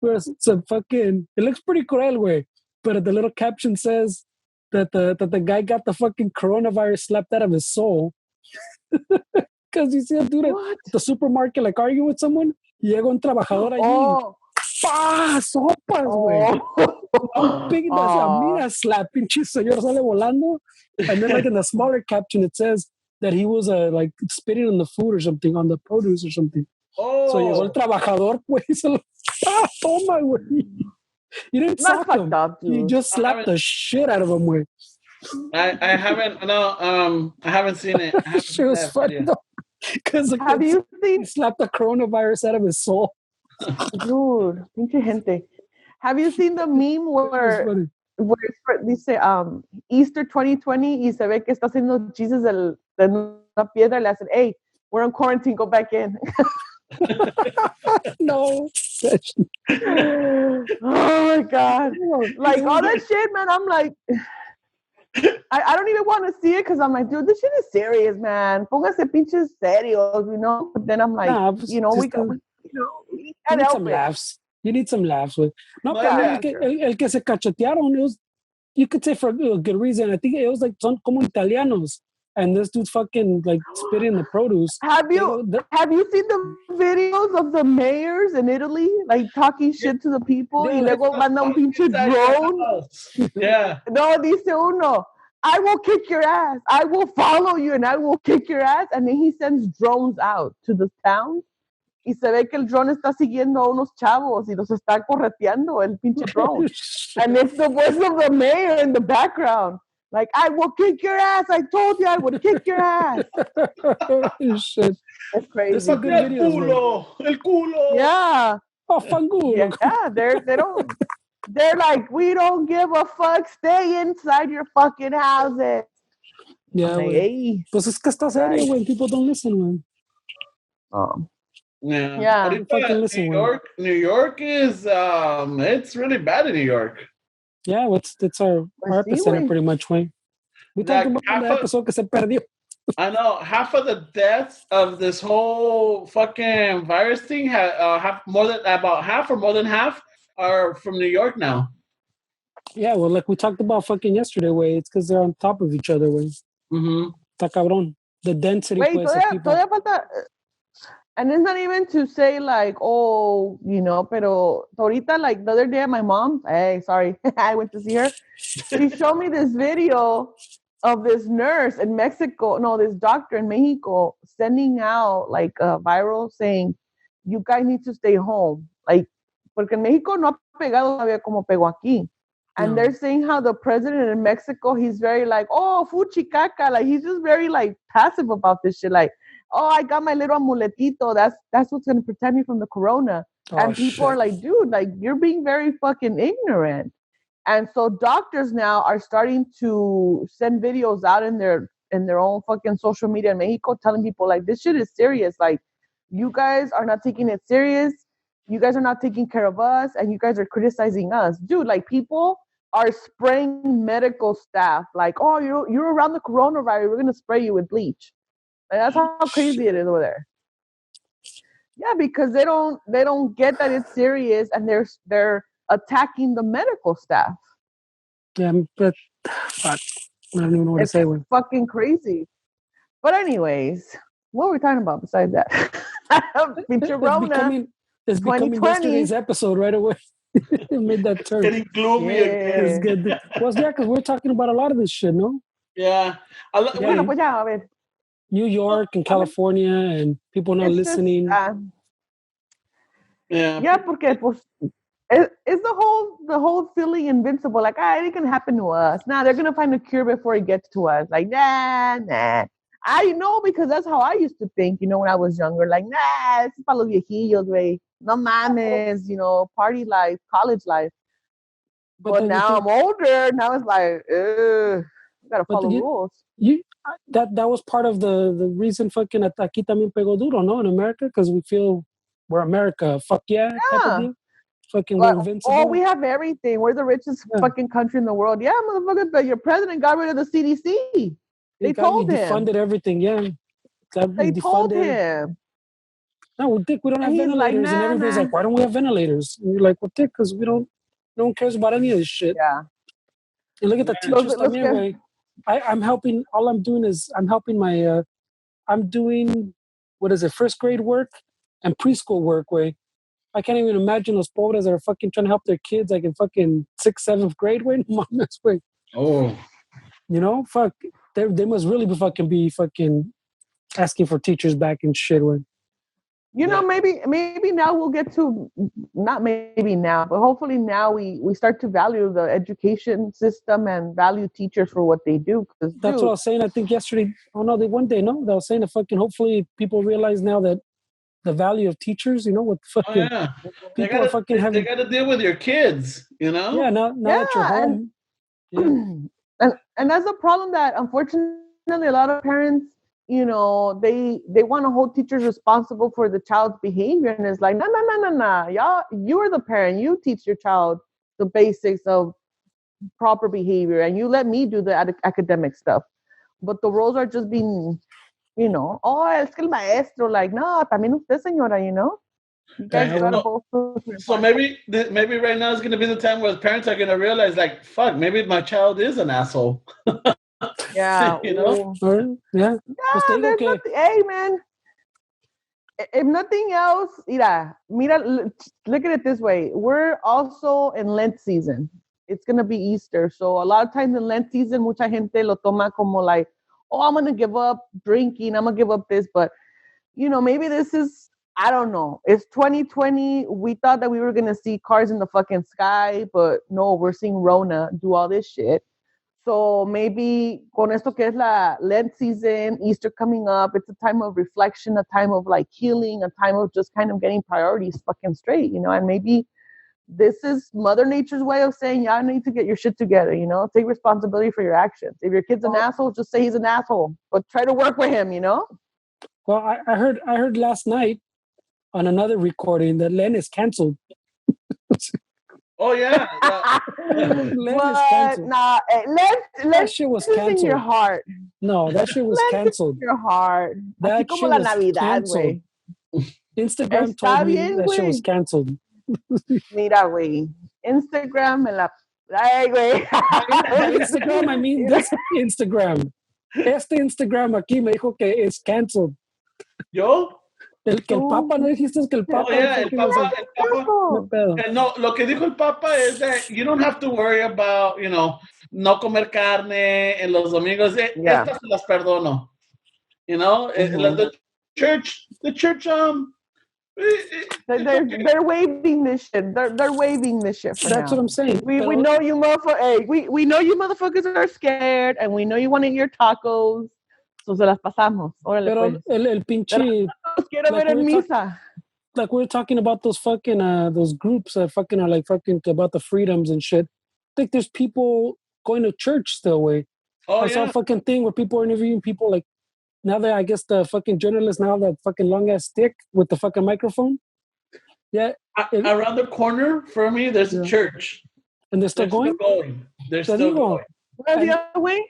Where it's a fucking, it looks pretty cruel, way, but the little caption says that the guy got the fucking coronavirus slapped out of his soul. Because you see a dude at the supermarket, like, arguing with someone. Y llega un trabajador allí. ¡Pah! ¡Sopas, güey! Big mira, slap, pinche señor sale volando. And then, like, in the smaller caption, it says that he was, like, spitting on the food or something, on the produce or something. So llegó el trabajador, güey, se lo... toma, güey! You didn't slap him. You just slapped the shit out of him, güey. I haven't seen it. That shit was funny, though. Because have you seen? He slapped the coronavirus out of his soul. Dude, pinche gente. Have you seen the meme where dice Easter 2020 y se ve que está haciendo chistes de una piedra y le hacen, hey, we're on quarantine, go back in. No. Oh my God. Like all that shit, man, I'm like, I don't even want to see it because I'm like, dude, this shit is serious, man. Póngase pinches serios, you know? But then I'm like, you know, you need some laughs. You need some laughs with. No, el que se cachetearon, it was, you could say for a good reason. I think it was like son como italianos. And this dude's fucking like spitting the produce. Have you seen the videos of the mayors in Italy, like talking shit to the people? Y luego manda un pinche drone. Yeah. No, dice uno, I will kick your ass. I will follow you and I will kick your ass. And then he sends drones out to the town. Y se ve que el drone está siguiendo a unos chavos y los está correteando el pinche drone. And it's the voice of the mayor in the background. Like, I will kick your ass. I told you I would kick your ass. Shit. That's crazy. That's a good video. El culo. Yeah. Oh, fangulo. Yeah, they're like, we don't give a fuck. Stay inside your fucking houses. Yeah. Like, hey. Pues es que está serio, güey. People don't listen, güey. Yeah. New York is it's really bad in New York. Yeah, it's our epicenter pretty much, way. We talked about in the episode que se perdió. I know half of the deaths of this whole fucking virus thing have more than half are from New York now. Yeah, well, like we talked about fucking yesterday, way. It's because they're on top of each other, way. Mm-hmm. Está cabrón. The density. Wait, place of people. And it's not even to say like, oh, you know, pero ahorita, like the other day, my mom, I went to see her. She showed me this video of this nurse in Mexico, this doctor in Mexico sending out like a viral saying, you guys need to stay home. Like, porque en Mexico no ha pegado todavía como pegó aquí. And they're saying how the president in Mexico, he's very like, oh, fuchicaca. Like, he's just very like passive about this shit. Like, oh, I got my little amuletito. That's what's going to protect me from the corona. And people are like, dude, like, you're being very fucking ignorant. And so doctors now are starting to send videos out in their own fucking social media in Mexico telling people like, this shit is serious. Like, you guys are not taking it serious. You guys are not taking care of us, and you guys are criticizing us. Dude, like, people are spraying medical staff. Like, oh, you're around the coronavirus. We're going to spray you with bleach. Like, that's how crazy it is over there. Yeah, because they don't get that it's serious, and they're attacking the medical staff. Yeah, but I don't even know what to say. It's fucking crazy. But anyways, what were we talking about besides that? It's becoming yesterday's episode right away. It made that turn. Getting gloomy again. It's good. Well, yeah, because we're talking about a lot of this shit, no? Yeah. New York and California and people not listening. Yeah, porque pues, it's the whole feeling invincible. Like, it can happen to us. Nah, they're gonna find a cure before it gets to us. Like, nah. I know, because that's how I used to think, when I was younger. Like, nah, it's para los viejillos, güey. No mames, party life, college life. But now I'm older. Now it's like, gotta follow rules. That was part of the reason fucking aquí también pegó duro, no? In America, because we feel we're America. Fuck yeah. Type of deal. Fucking we're invincible. Oh, we have everything. We're the richest fucking country in the world. Yeah, motherfucker, but your president got rid of the CDC. They told him. Defunded everything, yeah. They told him. No, Dick, we don't have ventilators. And everybody's like, why don't we have ventilators? And you're like, well, Dick, because no one cares about any of this shit. Yeah. And look at the teachers también, I'm helping, all I'm doing is I'm helping I'm doing, first grade work and preschool work, way. I can't even imagine those pobres that are fucking trying to help their kids like in fucking 6th, 7th grade, way. Way. Oh. Fuck. They must really be fucking asking for teachers back and shit. Way. Maybe now we'll get to, not maybe now, but hopefully now we start to value the education system and value teachers for what they do. That's what I was saying, I think yesterday. Oh no, one day, no? That I was saying that fucking hopefully people realize now that the value of teachers, what fucking people are fucking having. They got to deal with your kids, Yeah, now that you're home. And that's a problem that unfortunately a lot of parents, they want to hold teachers responsible for the child's behavior, and it's like, no, y'all, you are the parent. You teach your child the basics of proper behavior, and you let me do the academic stuff. But the roles are just being, es que el maestro, like, no, también usted, señora, You guys gotta both. So maybe right now is going to be the time where parents are going to realize, like, fuck, maybe my child is an asshole. Yeah. Yeah. There's nothing, hey, man. If nothing else, mira, look at it this way. We're also in Lent season. It's going to be Easter. So a lot of times in Lent season, mucha gente lo toma como like, oh, I'm going to give up drinking. I'm going to give up this. But, maybe this is, I don't know. It's 2020. We thought that we were going to see cars in the fucking sky. But no, we're seeing Rona do all this shit. So maybe con esto que es la Lent season, Easter coming up, it's a time of reflection, a time of like healing, a time of just kind of getting priorities fucking straight, and maybe this is Mother Nature's way of saying y'all need to get your shit together, take responsibility for your actions. If your kid's an asshole, just say he's an asshole, but try to work with him, Well, I heard last night on another recording that Lent is canceled. Oh yeah, what? Nah, that shit was canceled. In your heart. No, that shit was canceled. In your heart. That Así shit was canceled. Instagram told me that shit was canceled. Mira, güey. Instagram me la. Ay, güey. Instagram, I mean this Instagram. Este Instagram aquí me dijo que es canceled. ¿Yo? El Papa, ¿no dijiste que el Papa? Oh, yeah, el Papa. No, lo que dijo el Papa es that you don't have to worry about, no comer carne en los domingos. Estas las perdono. The church, they're waiving this shit. They're waiving this shit for That's now. what I'm saying. We know you motherfuckers. Hey, we know you motherfuckers are scared, and we know you want to eat your tacos. So se las pasamos. Órale, pero pues. el pinche. Quiero ver en misa. Like we're talking about those fucking those groups that fucking are like fucking about the freedoms and shit. like there's people going to church still, way. Oh, I saw a fucking thing where people are interviewing people like, now that I guess the fucking journalists now have that fucking long ass stick with the fucking microphone. Yeah. Around the corner for me, there's a church. And they're still going? They're still going. Where's the other way?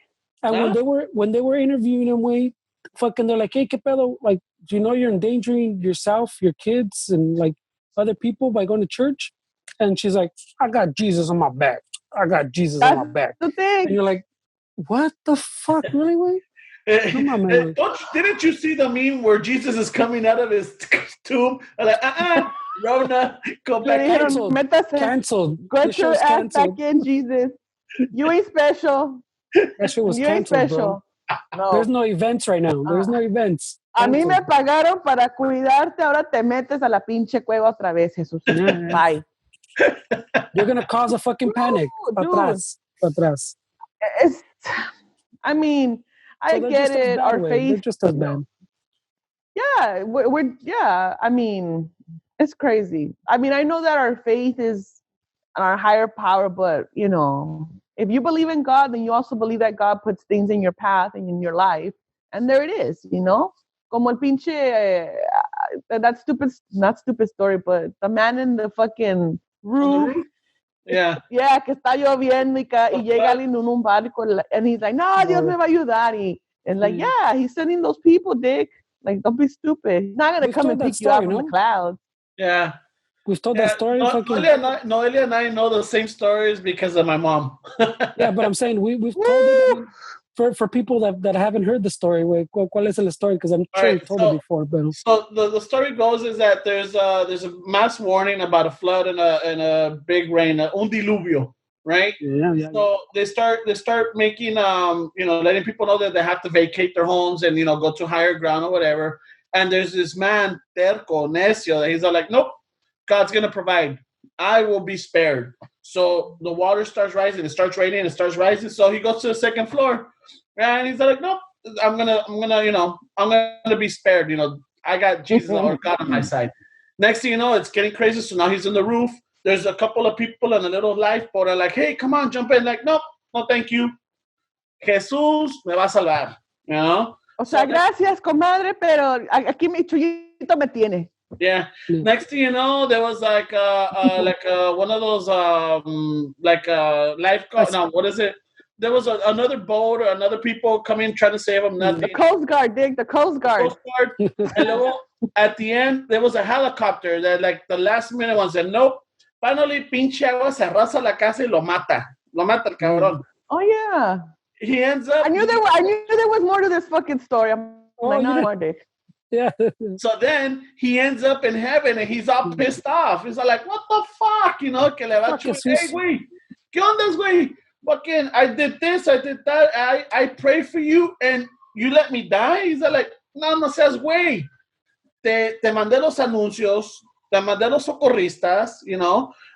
And when they were interviewing him, way, fucking, they're like, hey, ¿qué pedo? Like, do you know you're endangering yourself, your kids, and like other people by going to church? And she's like, I got Jesus on my back. I got Jesus on my back. The thing. And you're like, what the fuck, really, way? Come on, man. Didn't you see the meme where Jesus is coming out of his tomb? And like, Rona, go back. Canceled. Get your ass back in, Jesus. You ain't special. That shit was you ain't canceled, special. No. There's no events right now. There's no events. A mí me pagaron para cuidarte. Ahora te metes a la pinche cueva otra vez, Jesús. Bye. You're gonna cause a fucking panic. Atrás. I mean, I get it. Our faith. They're just as bad. Yeah, we're I mean, it's crazy. I mean, I know that our faith is our higher power, but you know, if you believe in God, then you also believe that God puts things in your path and in your life, and there it is. You know, como el pinche not stupid story, but the man in the fucking roof. Yeah, que está lloviendo y llega alguien en un barco and he's like, no, Dios me va a ayudar. And like, yeah, he's sending those people, dick. Like, don't be stupid. He's not going to come and pick you up from the clouds. Yeah. We've told that story. Noelia and I know the same stories because of my mom. Yeah, but I'm saying we've told it. For people that haven't heard the story, ¿cuál es el story? Because I'm sure you've told it before. But so the story goes is that there's a mass warning about a flood and a big rain, un diluvio, right? Yeah. So they start making letting people know that they have to vacate their homes and go to higher ground or whatever. And there's this man, terco, necio, that he's like, nope, God's gonna provide. I will be spared. So the water starts rising. It starts raining. It starts rising. So he goes to the second floor, and he's like, "Nope, I'm gonna be spared. I got Jesus or God on my side." Next thing you know, it's getting crazy. So now he's on the roof. There's a couple of people in a little lifeboat. They're like, "Hey, come on, jump in." Like, nope, no, thank you. Jesús me va a salvar. O sea, gracias, comadre, pero aquí mi chuyito me tiene. Yeah. Next thing you know, there was like one of those lifeguard. No, what is it? There was another boat or another people coming trying to save them. Nothing. The Coast Guard, Dick. The Coast Guard. And luego, at the end, there was a helicopter that, like, the last minute one said, "Nope." Finally, pinche agua se arrasa la casa y lo mata. Lo mata el cabrón. Oh yeah. He ends up. I knew there was more to this fucking story. I'm like, no more, Dick. Yeah. So then he ends up in heaven and he's all pissed off. He's like, "What the fuck?" Que le va a chutar. Hey, güey, ¿qué onda, güey? Fucking, I did this, I did that. I prayed for you and you let me die. He's like, no seas güey. Te mandé los anuncios. Te mandé los socorristas.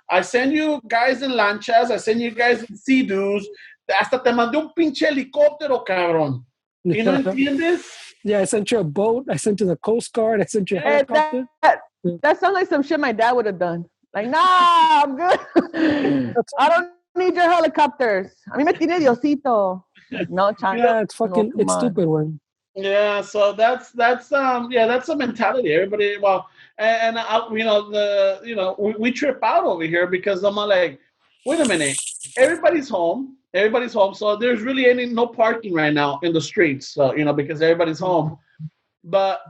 I send you guys in lanchas. I send you guys in sea-doos. Hasta te mandé un pinche helicóptero, cabrón. ¿Y no entiendes? Yeah, I sent you a boat. I sent you the Coast Guard. I sent you a helicopter. That sounds like some shit my dad would have done. Like, nah, I'm good. I don't need your helicopters. A mí me tiene Diosito. No, chance. Yeah, it's fucking, it's stupid one. Yeah, so that's the mentality. Everybody, we trip out over here because I'm like, wait a minute, everybody's home, so there's really no parking right now in the streets, so because everybody's home, but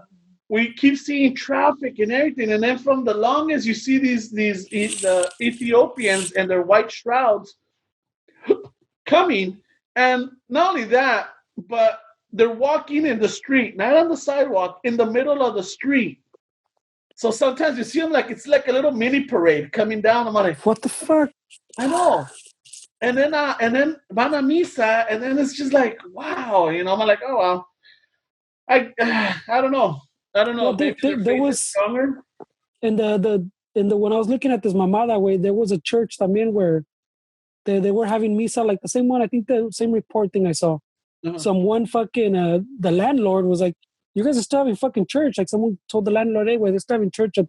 we keep seeing traffic and everything, and then from the longest you see the Ethiopians and their white shrouds coming, and not only that, but they're walking in the street, not on the sidewalk, in the middle of the street. So sometimes you see them like it's like a little mini parade coming down. I'm like, what the fuck? I know. And then van a misa, and then it's just like, wow, I'm like, oh well. I don't know. Well, there was stronger. In the when I was looking at this mamada way, there was a church también where they were having misa, like the same one. I think the same report thing I saw. Uh-huh. Someone fucking the landlord was like, "You guys are still having fucking church." Like someone told the landlord, "Hey, they're still having church at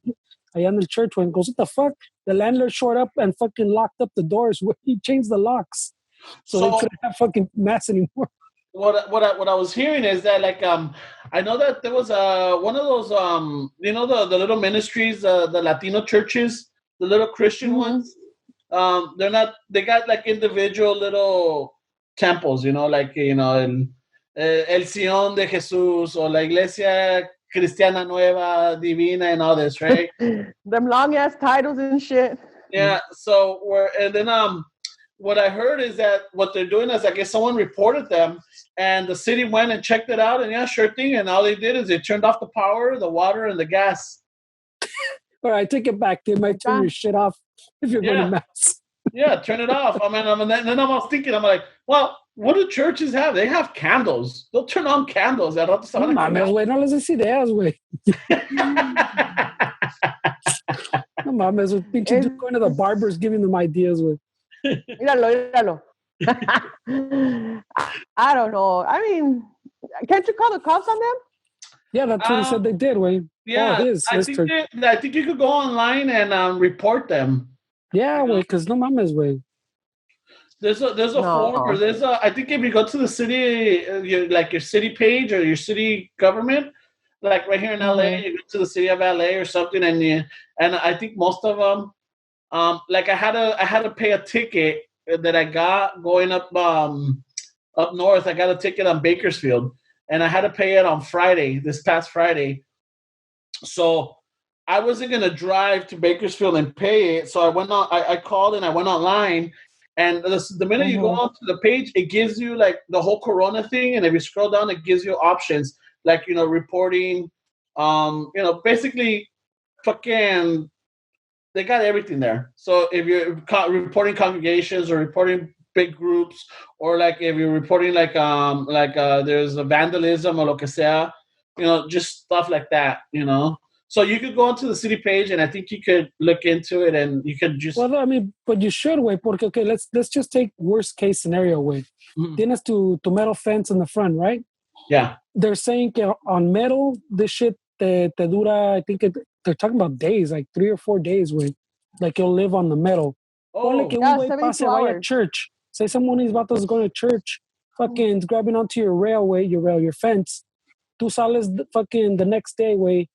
allá in the church, when goes, what the fuck? The landlord showed up and fucking locked up the doors. He changed the locks. So they couldn't have fucking mass anymore. What I was hearing is that like I know that there was one of those you know the little ministries, the Latino churches, the little Christian ones. They got like individual little temples, you know, like El Sion de Jesús or la Iglesia Cristiana Nueva Divina and all this, right? Them long ass titles and shit. Yeah. So what I heard is that what they're doing is I guess someone reported them and the city went and checked it out and yeah, sure thing. And all they did is they turned off the power, the water, and the gas. All right, take it back. They might turn your shit off if you're going to mass. Yeah, turn it off. I mean, then I was thinking, I'm like, well, what do churches have? They have candles. They'll turn on candles. No mames, güey, no les des ideas, güey. No mames, pinche going to the barbers giving them ideas, güey. Míralo. I don't know. I mean, can't you call the cops on them? Yeah, that's what he said they did, güey. Yeah, I think you could go online and report them. Yeah, güey, because no mames, güey. There's a form, or I think if you go to the city, your city page or your city government, like right here in LA, you go to the city of LA or something, and I think most of them, like I had to pay a ticket that I got going up north. I got a ticket on Bakersfield, and I had to pay it on this past Friday. So I wasn't gonna drive to Bakersfield and pay it, so I went on. I called and I went online, and the minute you go onto the page, it gives you like the whole Corona thing, and if you scroll down, it gives you options like reporting, basically, fucking. They got everything there. So if you're reporting congregations or reporting big groups, or like if you're reporting like there's a vandalism or lo que sea, just stuff like that, So you could go onto the city page, and I think you could look into it, and you could just. Well, I mean, but you should, güey, porque okay, let's just take worst case scenario, güey. Tienes tu metal fence in the front, right? Yeah. They're saying on metal, this shit te dura. I think they're talking about days, like 3 or 4 days, güey. Like you'll live on the metal. Oh, yeah, 72 hours. Church. Say someone is about to go to church, fucking grabbing onto your railway, your fence. Tú sales fucking the next day, güey,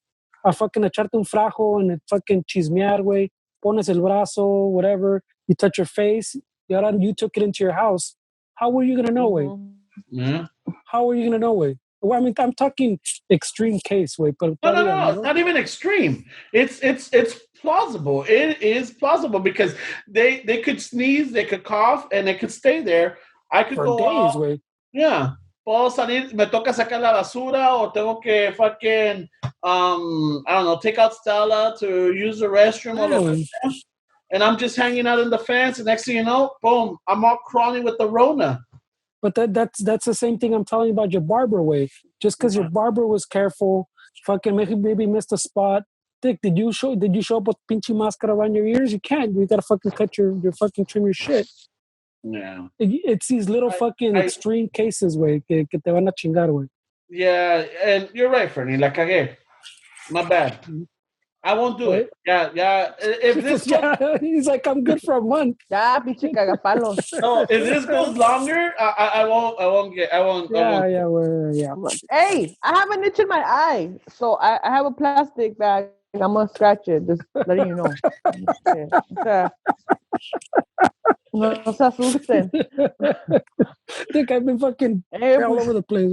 a fucking echarte un frajo and fucking chismear, güey. Pones el brazo, whatever. You touch your face. You took it into your house. How were you gonna know, güey? Yeah. How are you gonna know, güey? Well, I mean, I'm talking extreme case, güey. No, it's not even extreme. It's plausible. It is plausible because they could sneeze, they could cough, and they could stay there. I could for go days, güey. Yeah. Puedo salir, me toca sacar la basura, o tengo que fucking, I don't know, take out Stella to use the restroom, and I'm just hanging out in the fence, and next thing you know, boom, I'm all crawling with the Rona. But that's the same thing I'm telling you about your barber, way. Just because your barber was careful, fucking maybe missed a spot. Dick, did you show up with pinche máscara around your ears? You can't. You gotta fucking cut your fucking trim your shit. Yeah. It's these little fucking extreme cases, way, que te van a chingar, way. Yeah, and you're right, Fernie. La cagué. My bad. I won't do it. Yeah. If this he's like, I'm good for a month. Yeah, pinche cagapalo. No, if this goes longer, I won't. Yeah. Hey, I have an itch in my eye, so I have a plastic bag. I'm gonna scratch it. Just letting you know. No se asusten. I think I've been fucking all over the place.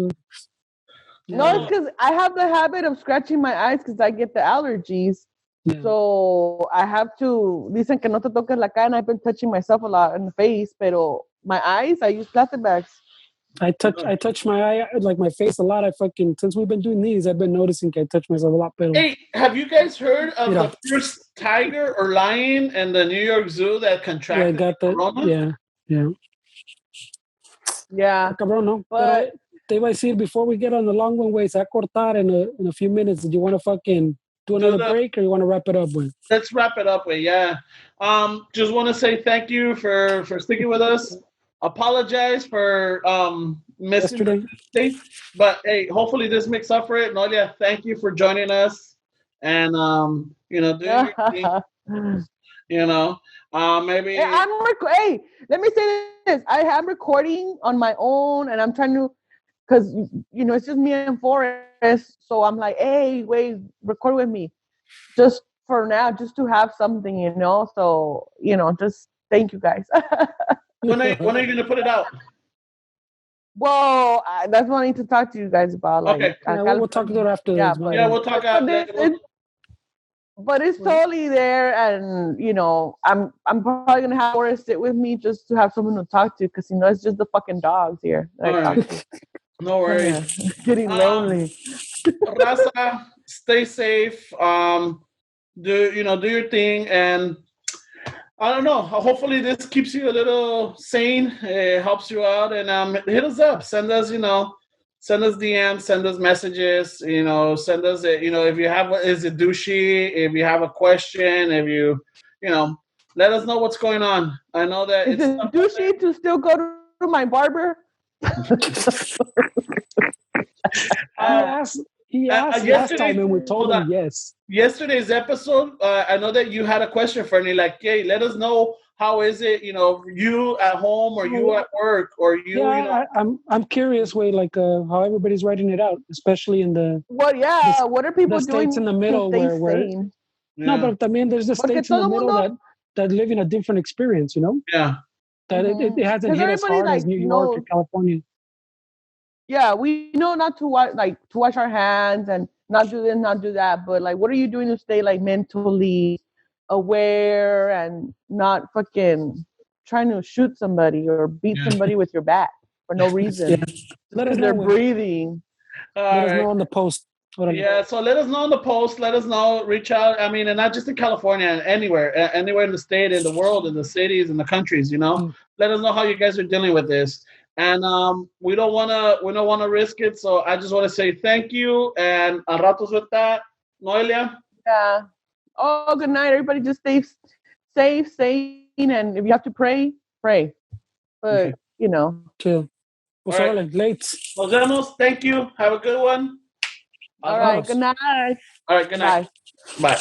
No, it's because I have the habit of scratching my eyes because I get the allergies. Yeah. So I have to. Dicen que no te toques la cara, and I've been touching myself a lot in the face. Pero my eyes, I use plastic bags. I touch my eye, like my face a lot. Since we've been doing these, I've been noticing I touch myself a lot better. Hey, have you guys heard of the first tiger or lion in the New York Zoo that contracted corona? Yeah. Cabrón, no. But te iba a decir, before we get on the long one, way, se va a cortar in a few minutes. Do you want to fucking do another break, or you want to wrap it up with? Let's wrap it up with, yeah. Just want to say thank you for sticking with us. Apologize for missing yesterday. But hey, hopefully this makes up for it. Noelia, thank you for joining us. And doing your thing. Maybe. Hey, let me say this. I am recording on my own, and I'm trying to, because it's just me and Forrest. So I'm like, hey, wait, record with me, just for now, just to have something, So just thank you guys. When are you going to put it out? Well, that's what I need to talk to you guys about. Like, okay, we'll talk about it after. We'll talk after. But it's totally there, and I'm probably gonna have Forrest sit with me just to have someone to talk to, because it's just the fucking dogs here that I talk to. No worries. Yeah. Getting lonely. Raza, stay safe. Do your thing, and I don't know. Hopefully, this keeps you a little sane. It helps you out, and hit us up. Send us, send us DMs, send us messages. Send us, if you have, is it douchey? If you have a question, if you, let us know what's going on. I know that is it douchey to still go to my barber. He asked last time, and we told him yes. Yesterday's episode, I know that you had a question for me, like, hey, let us know how is it, you at home or you at work or you. I'm curious, like how everybody's writing it out, especially in the. What are people doing states in the middle where no, but I mean, there's the states in the middle that live in a different experience, Yeah. That it hasn't hit as hard as New York or California. Yeah, we know not to wash our hands and not do this, not do that. But like, what are you doing to stay like mentally aware and not fucking trying to shoot somebody or beat somebody with your bat for no reason? Yeah. Let us know. They're breathing. Let us know on the post. Yeah, so let us know on the post. Let us know. Reach out. I mean, and not just in California, anywhere in the state, in the world, in the cities, in the countries. Let us know how you guys are dealing with this. And we don't wanna risk it. So I just want to say thank you and a ratos with that, Noelia. Yeah. Oh, good night, everybody. Just stay safe, sane, and if you have to pray, pray. But chill. Pues órale, late. Nos vemos. Thank you. Have a good one. All right. Good night. All right. Good night. Bye.